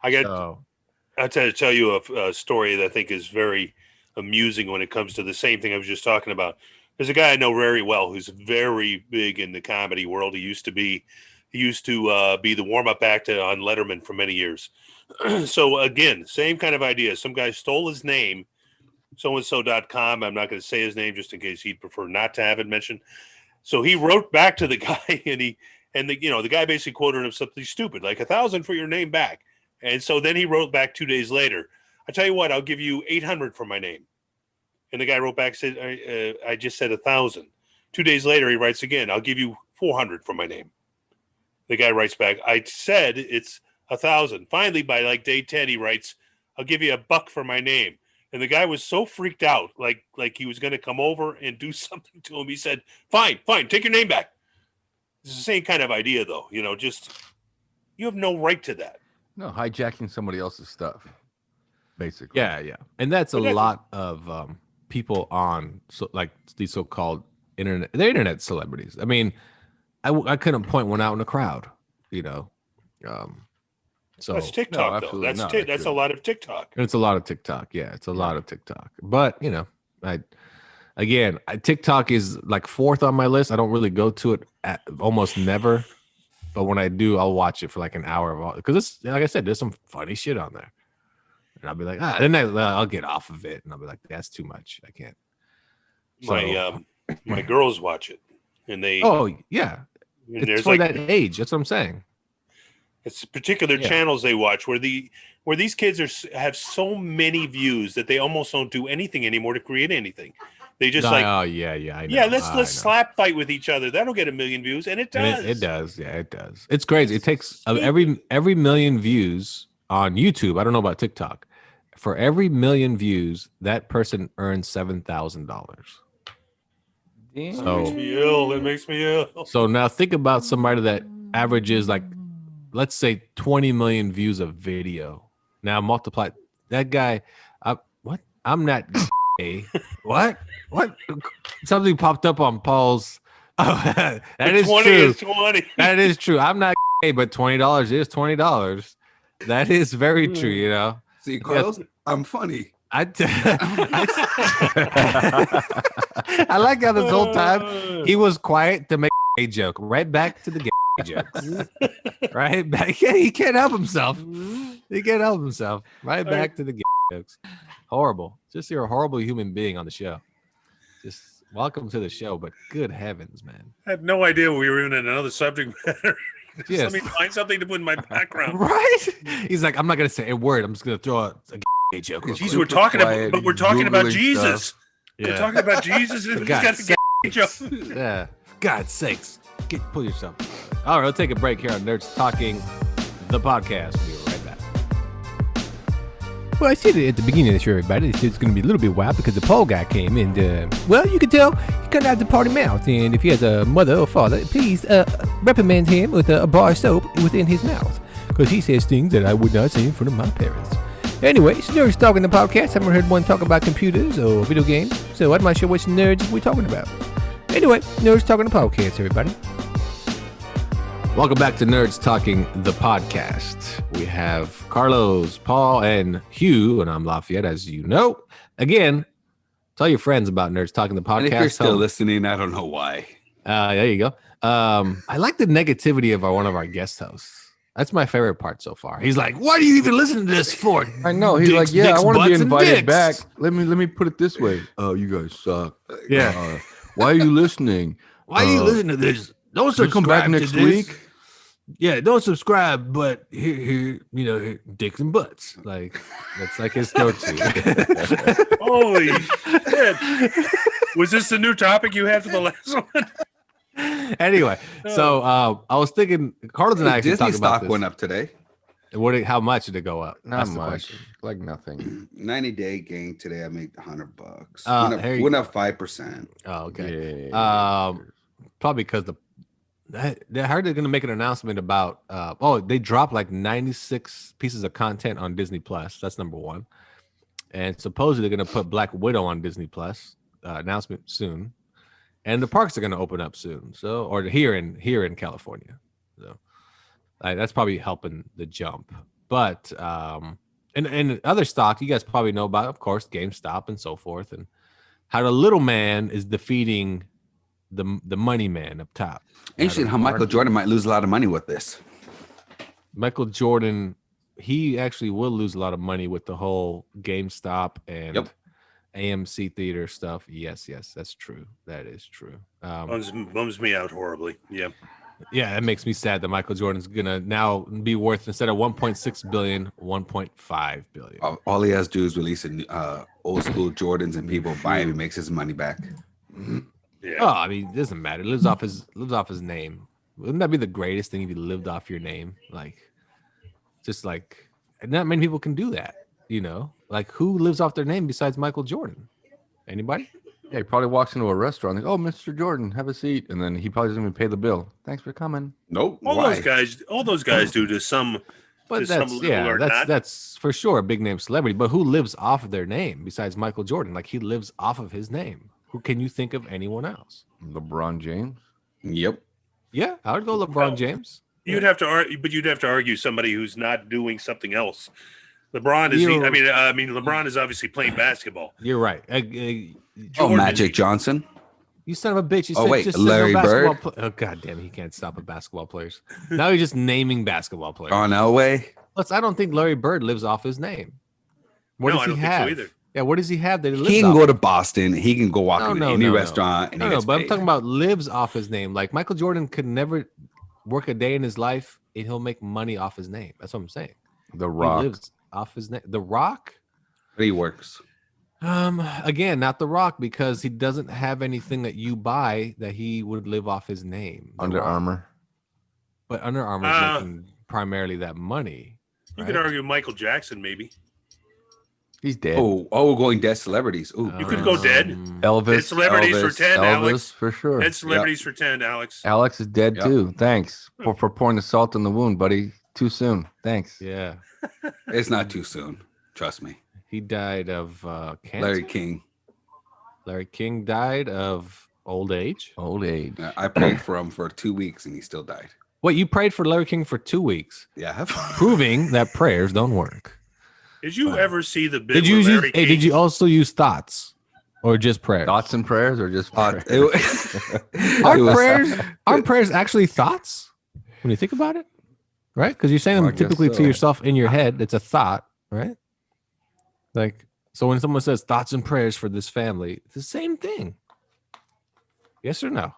I'll tell you a story that I think is very amusing when it comes to the same thing I was just talking about. There's a guy I know very well who's very big in the comedy world. He used to be the warm-up act on Letterman for many years. So again, same kind of idea. Some guy stole his name, so-and-so.com. I'm not going to say his name just in case he'd prefer not to have it mentioned. So he wrote back to the guy and the guy basically quoted him something stupid, like 1,000 for your name back. And so then he wrote back 2 days later, I tell you what, I'll give you 800 for my name. And the guy wrote back, said, I just said 1,000. 2 days later, he writes again, I'll give you 400 for my name. The guy writes back, I said it's 1,000. Finally, by like day 10, he writes, I'll give you $1 for my name. And the guy was so freaked out, like he was going to come over and do something to him. He said, fine, take your name back. It's the same kind of idea, though. Just you have no right to that. No, hijacking somebody else's stuff, basically. Yeah. And that's a But that's- lot of people on these so-called they're internet celebrities. I mean, I couldn't point one out in a crowd, so That's TikTok, though. absolutely That's not. that's a lot of TikTok. it's a lot of TikTok. Yeah, it's a lot of TikTok. But TikTok is like fourth on my list. I don't really go to it almost never, but when I do, I'll watch it for like an hour because it's like I said, there's some funny shit on there, and I'll be like, then I'll get off of it, and I'll be like, that's too much. I can't. My girls watch it, and they Oh yeah, and it's there's for like that age. That's what I'm saying. it's particular Yeah. channels they watch where these kids have so many views that they almost don't do anything anymore to create anything. They just Oh yeah, I know. yeah, let's I know. slap fight with each other. That'll get 1 million views, and it does. And it does. Yeah, it does. It's crazy. It takes every million views on YouTube. I don't know about TikTok. For every million views, that person earns $7,000. It So makes me ill. It makes me ill. So now think about somebody that averages like, let's say 20 million views of video. Now multiply that guy. What? I'm not gay. What? Something popped up on Paul's. Oh, that is 20 true. is 20. That is true. I'm not gay, but $20 is $20. That is very true. See, Carlos, I'm funny. I like how this whole time he was quiet to make a joke. Right back to the gay jokes. Right back. Yeah, he can't help himself. He can't help himself. Right back to the gay jokes. Horrible. Just you're a horrible human being on the show. Just welcome to the show, but good heavens, man. I had no idea we were in another subject matter. Just Yes. let me find something to put in my background. Right? He's like, I'm not gonna say a word. I'm just gonna throw a gay joke. real Jeez, quick. we're talking quiet, about, but we're talking about Googling Jesus. stuff. We're talking about Jesus, and For he's got God's a sakes. gay joke. Yeah. God's sakes. Pull yourself. All right, we'll take a break here on Nerds Talking, the podcast. We'll be right back. Well, I said it at the beginning of the show, everybody. It's going to be a little bit wild because the Paul guy came and, well, you can tell he kind of has the party mouth. And if he has a mother or father, please reprimand him with a bar of soap within his mouth because he says things that I would not say in front of my parents. Anyway, it's Nerds Talking the podcast. I haven't heard one talk about computers or video games, so I'm not sure which nerds we're talking about. Anyway, Nerds Talking the podcast, everybody. Welcome back to Nerds Talking, the podcast. We have Carlos, Paul, and Hugh, and I'm Lafayette, as you know. Again, tell your friends about Nerds Talking, the podcast. And if you're still Tell- listening, I don't know why. there you go. I like the negativity of one of our guest hosts. That's my favorite part so far. He's like, "What are you even listening to this for?" I know. He's Dicks, like, yeah, I dicks, want to be butts, and invited dicks. back. Let me put it this way. Oh, you guys suck. Yeah. Why are you listening? Why are you listening to this? Don't Should I come back subscribe to next this. week? Yeah, don't subscribe, but here, here, dicks and butts. Like that's like his go-to. Holy shit. Was this the new topic you had for the last one? Anyway, so I was thinking, Carlos and I actually Disney talked about stock this. went up today. How much did it go up? Not That's the much. question. Like nothing. 90-day gain today. I made $100. Here you Went go. up 5%. Oh, okay. Yeah. Probably because they heard they're going to make an announcement about. They dropped like 96 pieces of content on Disney Plus. That's number one, and supposedly they're going to put Black Widow on Disney Plus. Announcement soon, and the parks are going to open up soon. So, or here in California. So, that's probably helping the jump. But and other stock you guys probably know about, of course, GameStop and so forth, and how the little man is defeating the money man up top. Interesting how Michael Jordan might lose a lot of money with this. Michael Jordan, he actually will lose a lot of money with the whole GameStop and AMC theater stuff. Yes, that's true. That is true. Bums me out horribly. Yeah. Yeah, it makes me sad that Michael Jordan's gonna now be worth, instead of 1.6 billion, 1.5 billion. All he has to do is release old school Jordans and people buy him. He makes his money back. Yeah. Oh, I mean, it doesn't matter. It lives off his name. Wouldn't that be the greatest thing if you lived off your name? Like, just like, not many people can do that. You know, like who lives off their name besides Michael Jordan? Anybody? Yeah, he probably walks into a restaurant like, "Oh, Mr. Jordan, have a seat," and then he probably doesn't even pay the bill. Thanks for coming. Nope. All Why? those guys do to some. But to some level or not. that's for sure a big name celebrity. But who lives off of their name besides Michael Jordan? Like he lives off of his name. Who can you think of anyone else? LeBron James. Yep. Yeah, I would go LeBron Well, James. You'd have to argue, but you'd have to argue somebody who's not doing something else. LeBron is. You're- I mean, LeBron is obviously playing basketball. You're right. Jordan Magic Johnson. You son of a bitch. You Oh, said wait, just said Larry no basketball Bird? Oh god damn, he can't stop at basketball players. Now he's just naming basketball players. On Elway. Plus, I don't think Larry Bird lives off his name. What No, does I he don't think so have? either. Yeah, what does he have that he lives He can off? go to Boston. He can go walk into No, any no, restaurant. And No, he no, gets but I'm paid. talking about lives off his name. Like Michael Jordan could never work a day in his life and he'll make money off his name. That's what I'm saying. The He Rock. lives off his name. The Rock? But he works. Again, not The Rock, because he doesn't have anything that you buy that he would live off his name. The Under Rock. Armour. But Under Armour is making primarily that money. You right? could argue Michael Jackson, maybe. He's dead. Oh, going dead celebrities. Ooh. You could go dead. Elvis. Dead celebrities for 10, Elvis, Alex. for sure. Dead celebrities for 10, Alex. Alex is dead Yep. too. Thanks for pouring the salt in the wound, buddy. Too soon. Thanks. Yeah. It's not too soon. Trust me. He died of cancer. Larry King. Larry King died of old age. Old age. I prayed for him for 2 weeks and he still died. What, you prayed for Larry King for 2 weeks, Yeah. proving that prayers don't work. Did you ever see the bit? Did you where use? Larry Hey, did King- you also use thoughts, or just prayers? Thoughts and prayers, or just prayers? Aren't prayers actually thoughts when you think about it? Right? Because you're saying Well, I them guess typically to so. yourself in your head. It's a thought, right? Like, so when someone says thoughts and prayers for this family, it's the same thing. Yes or no?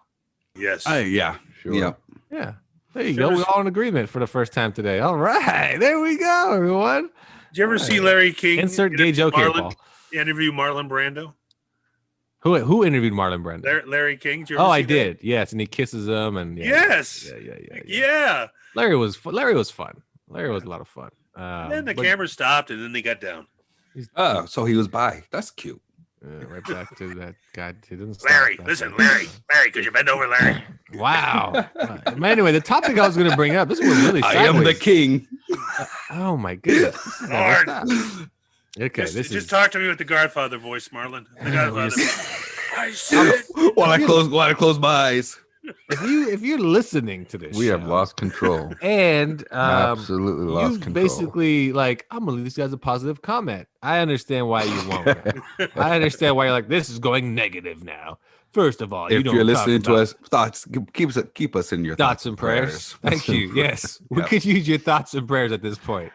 Yes. Yeah. Sure. Yeah. Yeah. There you Did go. you We're ever- all in agreement for the first time today. All right. There we go, everyone. Did you ever see Larry King Insert gay joke here, Paul. interview Marlon Brando? Who interviewed Marlon Brando? Larry King. Did you ever Oh, see I that? did. Yes, and he kisses him, and Yes. yeah. Larry was fun. Larry was a lot of fun. And then the but- camera stopped, and then they got down. Oh, so he was bi. That's cute. Right back to that guy. He didn't stop. Larry, That's listen, right. Larry, could you bend over, Larry? Wow. But anyway, the topic I was going to bring up. This was really. I am the sideways. king. Oh my goodness. This is never Lord. stopped. Okay, Just talk to me with the Godfather voice, Marlon. The Godfather. I Um, said, While I close my eyes. if you're listening to this, We have show, lost control. and Absolutely lost you control. basically like, I'm gonna leave this guys a positive comment. I understand why you won't. I understand why you're like, this is going negative now. First of all, If don't you're talk listening to about us, thoughts keep us in your thoughts and prayers. Thank you. Yes, we Yep. could use your thoughts and prayers at this point.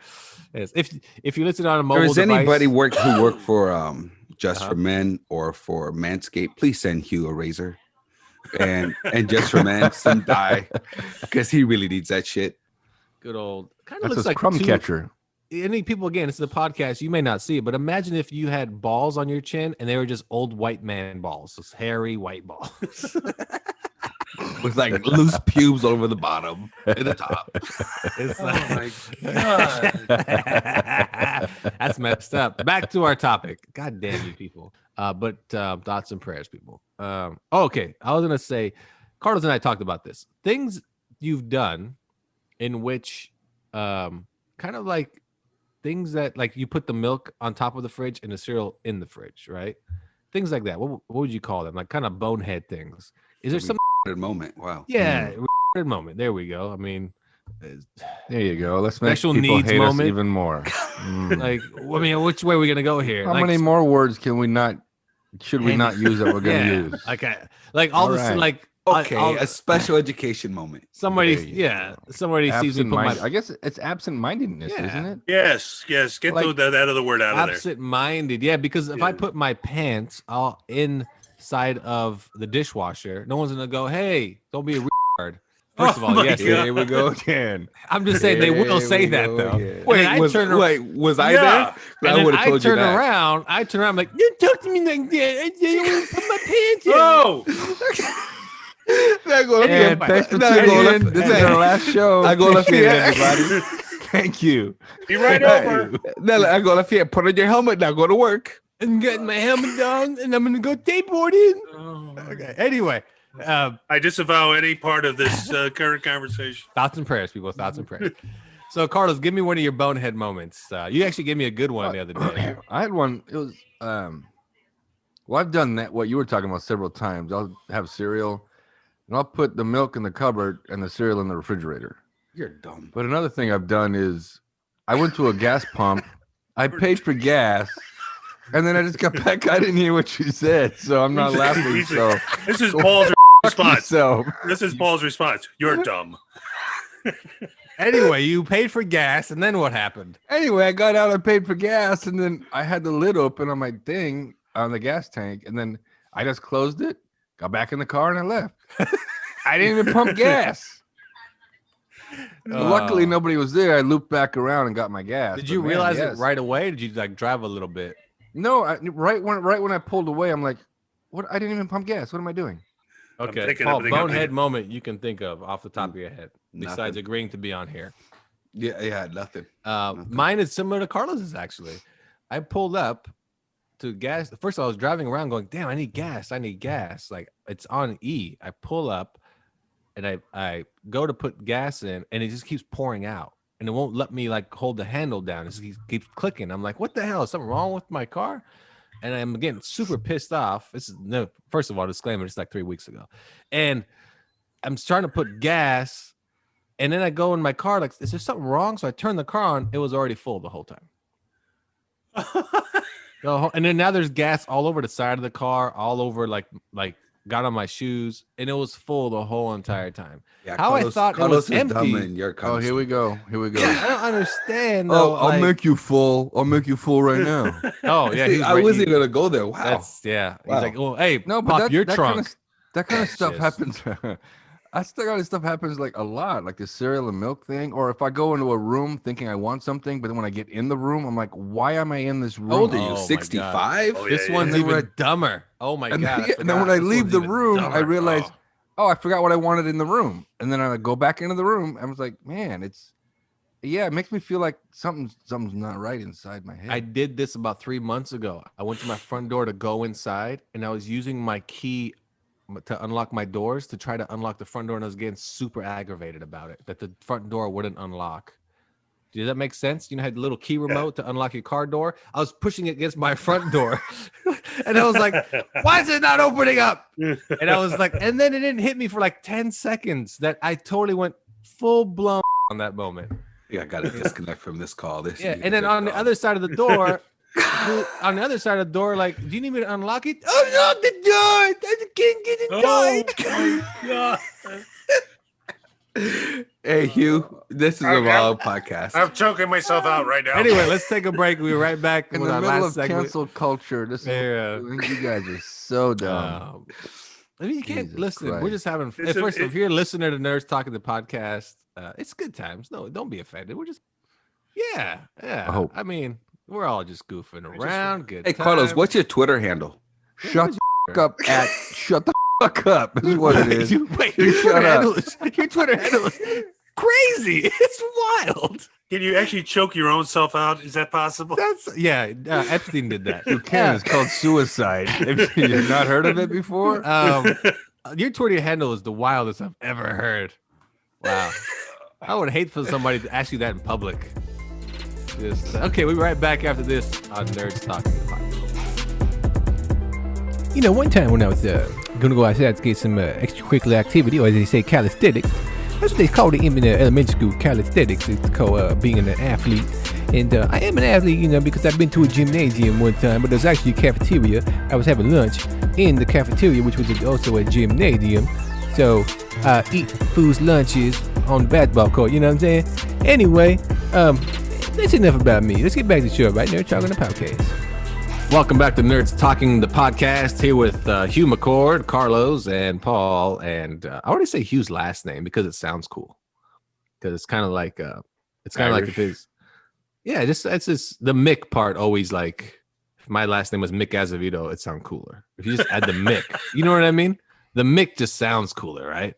Yes, if you listen on a If mobile there's device, anybody who work for Just Uh-huh. for Men or for Manscaped, please send Hugh a razor and Just for Men some dye because he really needs that shit. good old kind of That's looks a like crumb two- catcher. Any people again, this is a podcast. You may not see it, but imagine if you had balls on your chin and they were just old white man balls, just hairy white balls. With like loose pubes over the bottom and the top. It's oh like- my God. That's messed up. Back to our topic. God damn you people. But thoughts and prayers, people. Okay. I was gonna say, Carlos and I talked about this. Things you've done in which kind of like things that like you put the milk on top of the fridge and the cereal in the fridge, right? Things like that. What would you call them? Like kind of bonehead things. Is there some Moment. Wow. yeah moment? There we go. I mean, There you go. Let's make Special people needs hate moment. us even more. like I mean, which way are we gonna go here? How Like, many more words can we not? Should we not use that we're gonna yeah, use? like all All this right. like Okay, I'll- a special education moment. somebody There you yeah go. somebody sees me put my Absent-minded. I guess it's absent-mindedness, Yeah. isn't it? Yes. Get Like, that other word out of there. absent-minded. Yeah, because if I Yeah. put my pants all inside of the dishwasher, no one's gonna go, "Hey, don't be a retard." First of Oh all, my yes, God. Here we go again. I'm just saying they will Here say we that go though. again. Wait, I turn around. Was I Yeah. there? And I then would have told you turn that. around. I turn around. I'm like, you talk to me like that. I didn't put my pants in. Oh, And thanks for Now I tuning go in. left- This is our last show. I go Appreciate it, Lafayette. everybody. Thank you. be right over. Now I go Lafayette. Put on your helmet. Now go to work. And get my helmet on, and I'm gonna go skateboarding. Oh, Okay. Anyway, I disavow any part of this current conversation. thoughts and prayers, people. Thoughts and prayers. So, Carlos, give me one of your bonehead moments. You actually gave me a good one the other day. I had one. It was well, I've done that. What you were talking about several times. I'll have cereal, and I'll put the milk in the cupboard and the cereal in the refrigerator. You're dumb. But another thing I've done is I went to a gas pump. I paid for gas, and then I just got back. I didn't hear what you said, so I'm not laughing. So This is Paul's response. so This is Paul's response. You're dumb. Anyway, you paid for gas, and then what happened? anyway, I got out. I paid for gas, and then I had the lid open on my thing on the gas tank, and then I just closed it, got back in the car, and I left. I didn't even pump gas. Luckily, nobody was there. I looped back around and got my gas. Did but you man, realize yes. it right away? Did you like drive a little bit? No, right when I pulled away, I'm like, "What? I didn't even pump gas. What am I doing?" Okay, thinking- Paul, I'm thinking- bonehead moment you can think of off the top of your head, besides Nothing. agreeing to be on here. Yeah, nothing. Mine is similar to Carlos's actually. I pulled up to gas. First, I was driving around going, "Damn, I need gas! I need gas!" Like it's on E. I pull up, and I go to put gas in, and it just keeps pouring out, and it won't let me like hold the handle down. It just keeps clicking. I'm like, "What the hell? Is something wrong with my car?" And I'm getting super pissed off. This is no. First of all, disclaimer: it's like 3 weeks ago, and I'm trying to put gas. And then I go in my car, like, is there something wrong? So I turn the car on. It was already full the whole time. And then now there's gas all over the side of the car, all over like got on my shoes, and it was full the whole entire time. Yeah, How I thought it was is dumb empty. and you're Oh, here we go. Here we go. I don't understand. Oh, Though, I'll like- make you full. I'll make you full right now. Oh yeah, See, I wasn't gonna go there. Wow. That's yeah. Wow. He's like, well, hey, No, but pop that, your that trunk. Kind of, that kind of stuff Yes. happens. I still got stuff happens like a lot, like the cereal and milk thing. Or if I go into a room thinking I want something, but then when I get in the room, I'm like, why am I in this room? How old are Oh, you? my 65? God. Oh, This yeah, one's yeah. even dumber. Oh my And god! then, and then when I leave the room, I realize, I forgot what I wanted in the room. And then I go back into the room. I was like, man, it makes me feel like something's not right inside my head. I did this about 3 months ago. I went to my front door to go inside, and I was using my key to unlock my doors to try to unlock the front door, and I was getting super aggravated about it that the front door wouldn't unlock. Does that make sense? You know, I had the little key remote to unlock your car door. I was pushing it against my front door, and I was like, "Why is it not opening up?" And I was like, and then it didn't hit me for like 10 seconds that I totally went full blown on that moment. Yeah, I gotta disconnect from this call. This Yeah, and then on the other side of the door, like, do you need me to unlock it? Unlock the door! I can't get inside. Hey Hugh, this is a wild podcast. I'm choking myself out right now. Anyway, let's take a break. We'll be right back in with the our middle last of segment. cancel culture, this Yeah. is you guys are so dumb. I mean, you can't Jesus listen. We're Christ. just having fun. Listen, First, if you're a listener to Nerds Talking the podcast, it's good times. No, don't be offended. We're just, yeah. I hope. I mean, we're all just goofing around. Good. Hey Carlos, times. what's your Twitter handle? Shut the fuck up at shut the fuck up is what it is. Wait, You your shut Twitter up. handle is crazy. It's wild. Can you actually choke your own self out? Is that possible? That's Epstein did that. You can. It's called suicide. Have you not heard of it before? Your Twitter handle is the wildest I've ever heard. Wow. I would hate for somebody to ask you that in public. Okay, we'll be right back after this on Nerds Talking the Podcast. You know, one time when I was gonna go outside to get some extracurricular activity, or as they say, calisthenics. That's what they called it in elementary school, calisthenics. It's called being an athlete. And I am an athlete, you know, because I've been to a gymnasium one time, but there's actually a cafeteria. I was having lunch in the cafeteria, which was also a gymnasium. So I eat food's lunches on the basketball court, you know what I'm saying? Anyway, that's enough about me. Let's get back to the show, right? Nerd Talking the Podcast. Welcome back to Nerds Talking the Podcast, here with Hugh McCord, Carlos, and Paul. And I already say Hugh's last name because it sounds cool. Because it's kind of like if his, yeah, it's just the Mick part. Always like, if my last name was Mick Azevedo, it sounds cooler. If you just add the Mick, you know what I mean? The Mick just sounds cooler, right?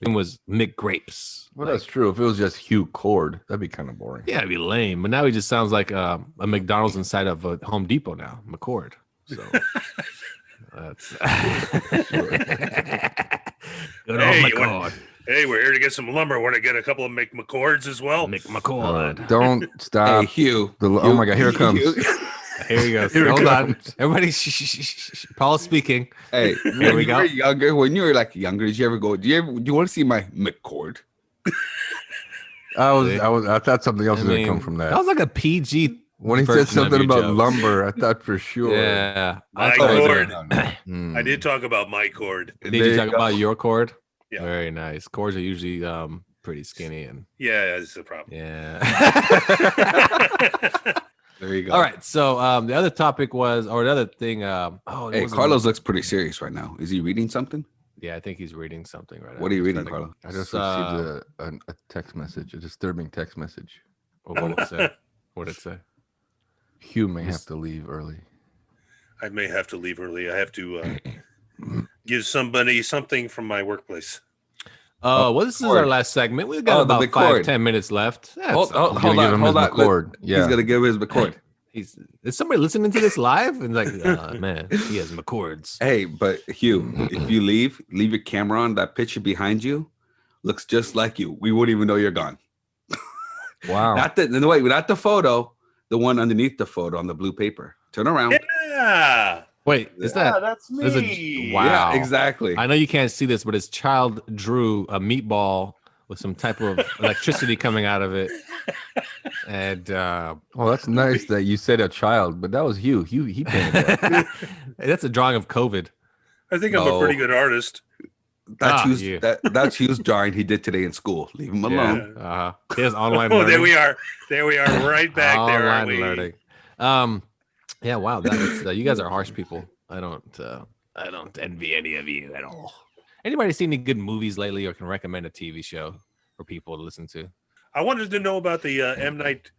It was Mick Grapes. Well, that's true. If it was just Hugh Cord, that'd be kind of boring. Yeah, it'd be lame. But now he just sounds like a McDonald's inside of a Home Depot now, McCord. So that's good old McCord. Hey, we're here to get some lumber. Want to get a couple of McCords as well? McCord. Don't stop. Hey Hugh. Oh my God, here it comes. Here he goes. Here it Hold on. comes. Everybody, shh. Paul's speaking. Hey, Here we go. When you were like younger, did you ever go? Do you want to see my McCord? I thought something else was gonna come from That that. was like a PG. When he said version of something your about jokes. lumber, I thought for sure. Yeah. My I thought it was cord. Hmm. I did talk about my cord. Did There you you talk go. about your cord? Yeah. Very nice. Cords are usually pretty skinny and Yeah, that's the problem. yeah. There you go. All right. So the other topic was, or another thing. Hey, Carlos looks pretty serious right now. Is he reading something? Yeah, I think he's reading something right now. What are you reading, Starting- Carlos? I just So- received a text message, a disturbing text message. What did it say? What did it say? Hugh may have to leave early. I may have to leave early. I have to give somebody something from my workplace. Well, this is our last segment. We've got the about McCord. 5-10 minutes left. That's Hold all. You're gonna give him his on. McCord. Yeah. He's gonna give his McCord. Is somebody listening to this live? And like, man, he has McCords. Hey, but Hugh, if you leave your camera on. That picture behind you looks just like you. We wouldn't even know you're gone. Wow. Not the photo, the one underneath the photo on the blue paper. Turn around. Yeah, Wait, is that? that's there's me. Wow. Yeah, exactly. I know you can't see this, but his child drew a meatball with some type of electricity coming out of it. And Well, that's nice that you said a child, but that was Hugh. He painted that. that's a drawing of COVID. I think I'm a pretty good artist. That's Hugh's drawing he did today in school. Leave him alone. He has online Oh, learning. there we are, right back there. Aren't we? Learning. Yeah, wow. That's you guys are harsh people. I don't envy any of you at all. Anybody seen any good movies lately, or can recommend a TV show for people to listen to? I wanted to know about the M. Night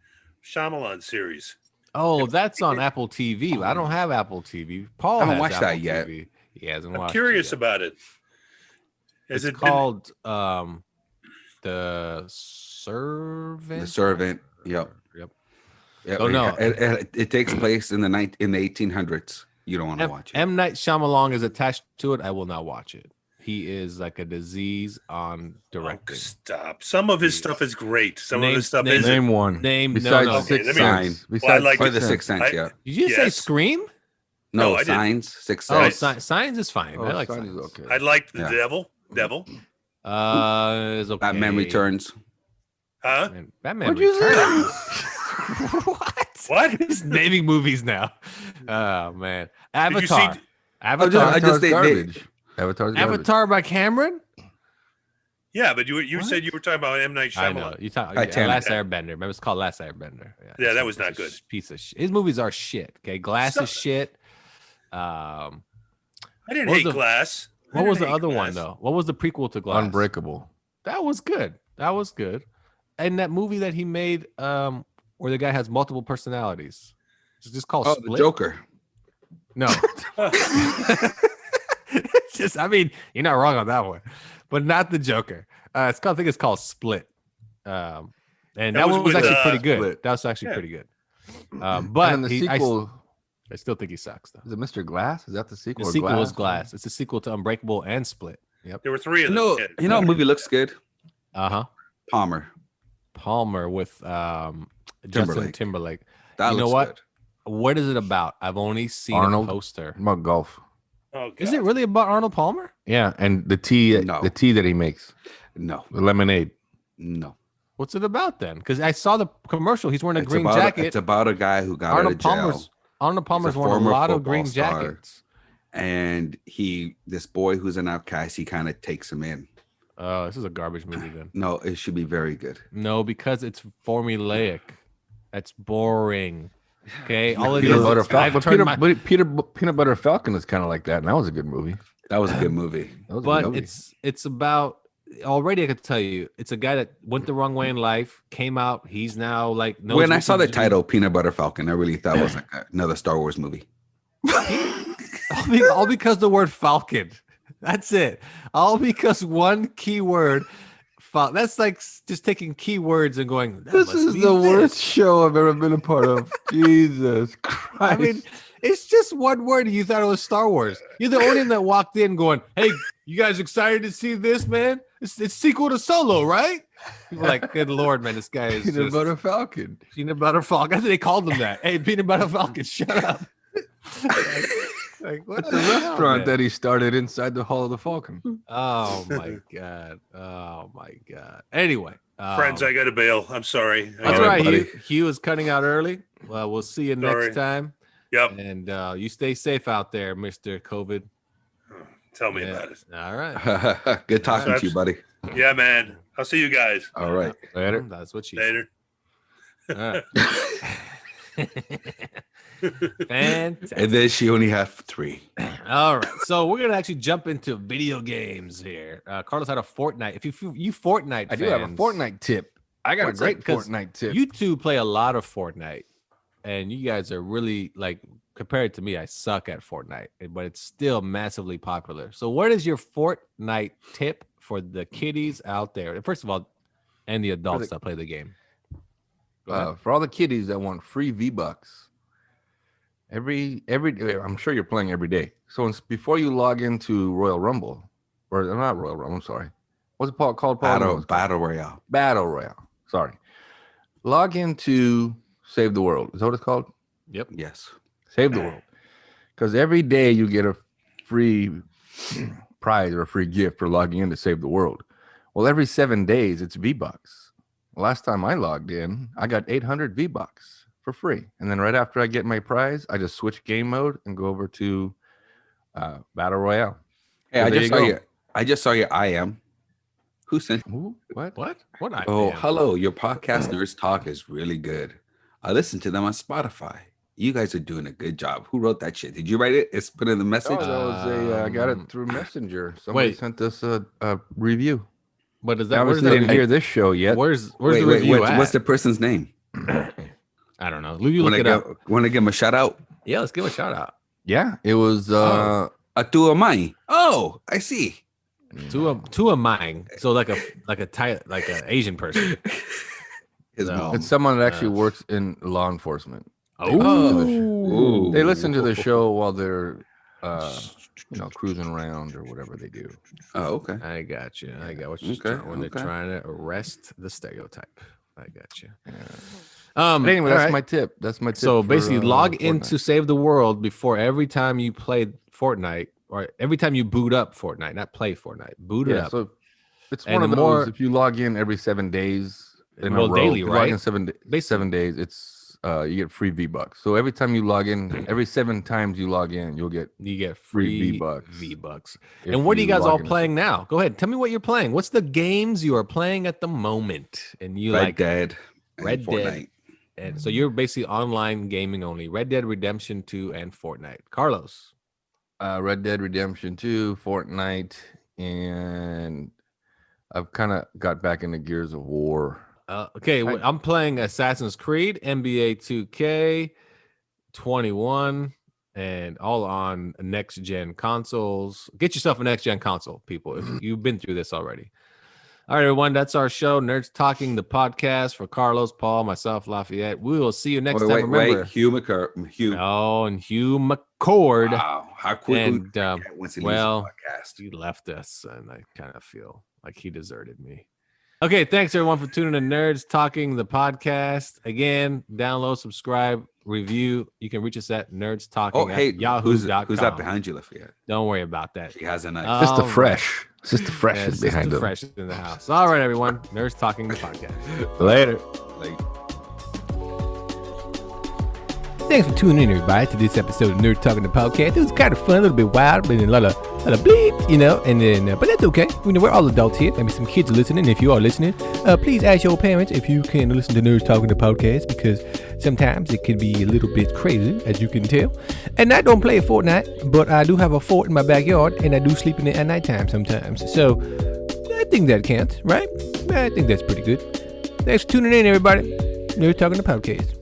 Shyamalan series. Oh, that's on Apple TV. I don't have Apple TV. Paul I haven't has watched Apple that yet. TV. He hasn't I'm watched. curious it about it. It's called The Servant. The Servant. Yep. Yep. Oh no, it takes place in the 1800s. You don't want to watch it. M. Night Shyamalan is attached to it. I will not watch it. He is like a disease on directing. Stop. Some of his stuff is great. Some of his stuff is Name one. Besides Sixth Sense. I like the Sixth Sense. Yeah. Did you say Scream? No, I didn't. Signs. Sixth Oh, Sense. Signs is fine. I like Signs Signs. is okay. I liked the Yeah. Devil. Is okay. Batman Returns. Huh? Batman What'd you say? Returns. What? He's naming movies now. Oh man, Did you Avatar. see? Avatar. Avatar's they- garbage. Avatar's garbage. Avatar by Cameron. Yeah, but you said you were talking about M. Night I know. Shyamalan. You talk Titanic. Last Airbender. Remember, it's called Last Airbender. Yeah, that it's was not a good. Piece of shit. His movies are shit. Okay, Glass is shit. I didn't What was hate the- Glass. I What was the didn't hate other one Glass. though? What was the prequel to Glass? Unbreakable. That was good. That was good. And that movie that he made, where the guy has multiple personalities. It's just called Oh, Split. the Joker. No. It's just, I mean, you're not wrong on that one, but not the Joker. I think it's called Split. And that was one was with, actually pretty good. Split. That was actually Yeah. pretty good. But And the sequel I still think he sucks though. is it Mr. Glass? Is that the sequel? The or sequel is Glass. It's a sequel to Unbreakable and Split. Yep. There were three of them. No, Yeah. you know, a movie looks good. Palmer Palmer. with Justin Timberlake. That You know looks what? good. What is it about? I've only seen Arnold? a poster. About golf. Oh, God. Is it really about Arnold Palmer? Yeah, and the tea, No. the tea that he makes, No, the lemonade. no. What's it about then? Because I saw the commercial. He's wearing a It's green about jacket. it's about a guy who got out Arnold of jail. Palmer's He's a worn a former lot of football green star. jackets. And this boy who's an outcast, he kind of takes him in. Oh, this is a garbage movie then. No, it should be very good. No, because it's formulaic. That's boring. Okay, all it Peanut is. Butter I've Falcon. turned Peanut Butter Falcon is kind of like that, and that was a good movie. That was a good movie. That was a good but movie. it's about already. I could tell you, it's a guy that went the wrong way in life. Came out. He's now like. knows When I what saw to the do. title, Peanut Butter Falcon, I really thought it was like another Star Wars movie. all because the word Falcon. That's it. All because one keyword. That's like just taking keywords and going. "That This must is be the this." worst show I've ever been a part of. Jesus Christ! I mean, it's just one word. And you thought it was Star Wars. You're the only one that walked in going, "Hey, you guys excited to see this, man? It's sequel to Solo, right?" People are like, "Good Lord, man, this guy is Peanut just Butter Falcon. Peanut Butter Falcon." I think they called him that. Hey, Peanut Butter Falcon, shut up. Like what That's the a hell, restaurant man? that he started inside the Hall of the Falcon. Oh my god. Oh my god. Anyway, Friends, I got to bail. I'm sorry. that's All right, right. buddy. Hugh is cutting out early. Well, we'll see you Sorry. next time. Yep. And you stay safe out there, Mr. COVID. Tell me Yeah. about it. All right. Good talking to you, buddy. Yeah, man. I'll see you guys All right. Later. That's what she later. said. All right. Fantastic. And then she only had 3. All right. So we're gonna actually jump into video games here. Carlos had a Fortnite. If you Fortnite, I do have a fans, Fortnite tip. I got What's a great up? 'Cause Fortnite tip. You two play a lot of Fortnite, and you guys are really like compared to me. I suck at Fortnite, but it's still massively popular. So, what is your Fortnite tip for the kiddies out there? First of all, and the adults that play the game. Go ahead. For all the kiddies that want free V-Bucks, every I'm sure you're playing every day. So before you log into Royal Rumble, or not Royal Rumble, I'm sorry. What's it called? Paul? Battle Royale. Battle Royale. Sorry. Log into Save the World. Is that what it's called? Yep. Yes. Save the World. Because every day you get a free prize or a free gift for logging in to Save the World. Well, every 7 days it's V-Bucks. last time I logged in, I got 800 V-Bucks for free. And then right after I get my prize, I just switch game mode and go over to Battle Royale. Hey, So I there just you saw go. your. I just saw your I am. Who sent? Ooh, what? What? What? Oh, am? hello. Your podcast, Nerds Talk, is really good. I listen to them on Spotify. You guys are doing a good job. Who wrote that shit? Did you write it? It's put in the message. Oh, that was I got it through Messenger. Somebody wait. sent us a review. What is They that? Where's obviously that didn't review? hear this show yet. Where's the review at? what's the person's name? I don't know. You look it up. Want to give him a shout out? Yeah, let's give him a shout out. Yeah, it was Atua Mai. Oh, I see. To a mine. So like an Asian person. His No. mom. it's someone that actually works in law enforcement. Oh. Ooh. They listen to the show while they're cruising around or whatever they do. Oh, okay. I got you. I got what you're Okay, trying when okay. they're trying to arrest the stereotype. I got you. Yeah. But But anyway, all that's right. my tip. That's my tip. So for, basically, log Fortnite. into Save the World before every time you play Fortnite, or every time you boot up Fortnite, not play Fortnite, boot it Yeah, up. so it's And one of the those. more- If you log in every 7 days in Well, a row, daily, if you log right? in 7 days, it's you get free V-Bucks. So every time you log in, every 7 times you log in, you'll get You get free free V-Bucks. V-Bucks. if And what are you guys log all in at playing now? Go ahead. Tell me what you're playing. What's the games you are playing at the moment? And you Red like Dead. and Red Dead. Fortnite. And so you're basically online gaming only. Red Dead Redemption 2 and Fortnite. Carlos. Red Dead Redemption 2, Fortnite, and I've kind of got back into Gears of War. Okay, I'm playing Assassin's Creed, NBA 2K, 21, and all on next gen consoles. Get yourself a next gen console, people. If you've been through this already. All right, everyone, that's our show. Nerds Talking, the podcast for Carlos, Paul, myself, Lafayette. We will see you next time. Remember, Hugh. oh, and Hugh McCord. Wow, how quickly And once he leaves well, the podcast. he left us, and I kind of feel like he deserted me. Okay, thanks everyone for tuning in. Nerds Talking, the podcast. Again, download, subscribe, review. You can reach us at Nerds Talking Oh, hey, at yahoo.com. who's that behind you, Lafayette? Don't worry about that. She has a knife. Sister All Fresh. Sister Fresh Yeah, is behind Sister them. Fresh is in the house. All right, everyone. Nerds Talking, the podcast. Later. Like, Thanks for tuning in, everybody, to this episode of Nerd Talking the Podcast. It was kind of fun, a little bit wild, but a lot of bleep, and then, but that's okay. We're all adults here. Maybe some kids are listening. If you are listening, please ask your parents if you can listen to Nerds Talking the Podcast, because sometimes it can be a little bit crazy, as you can tell. And I don't play Fortnite, but I do have a fort in my backyard, and I do sleep in it at nighttime sometimes. So I think that counts, right? I think that's pretty good. Thanks for tuning in, everybody. Nerd Talking the Podcast.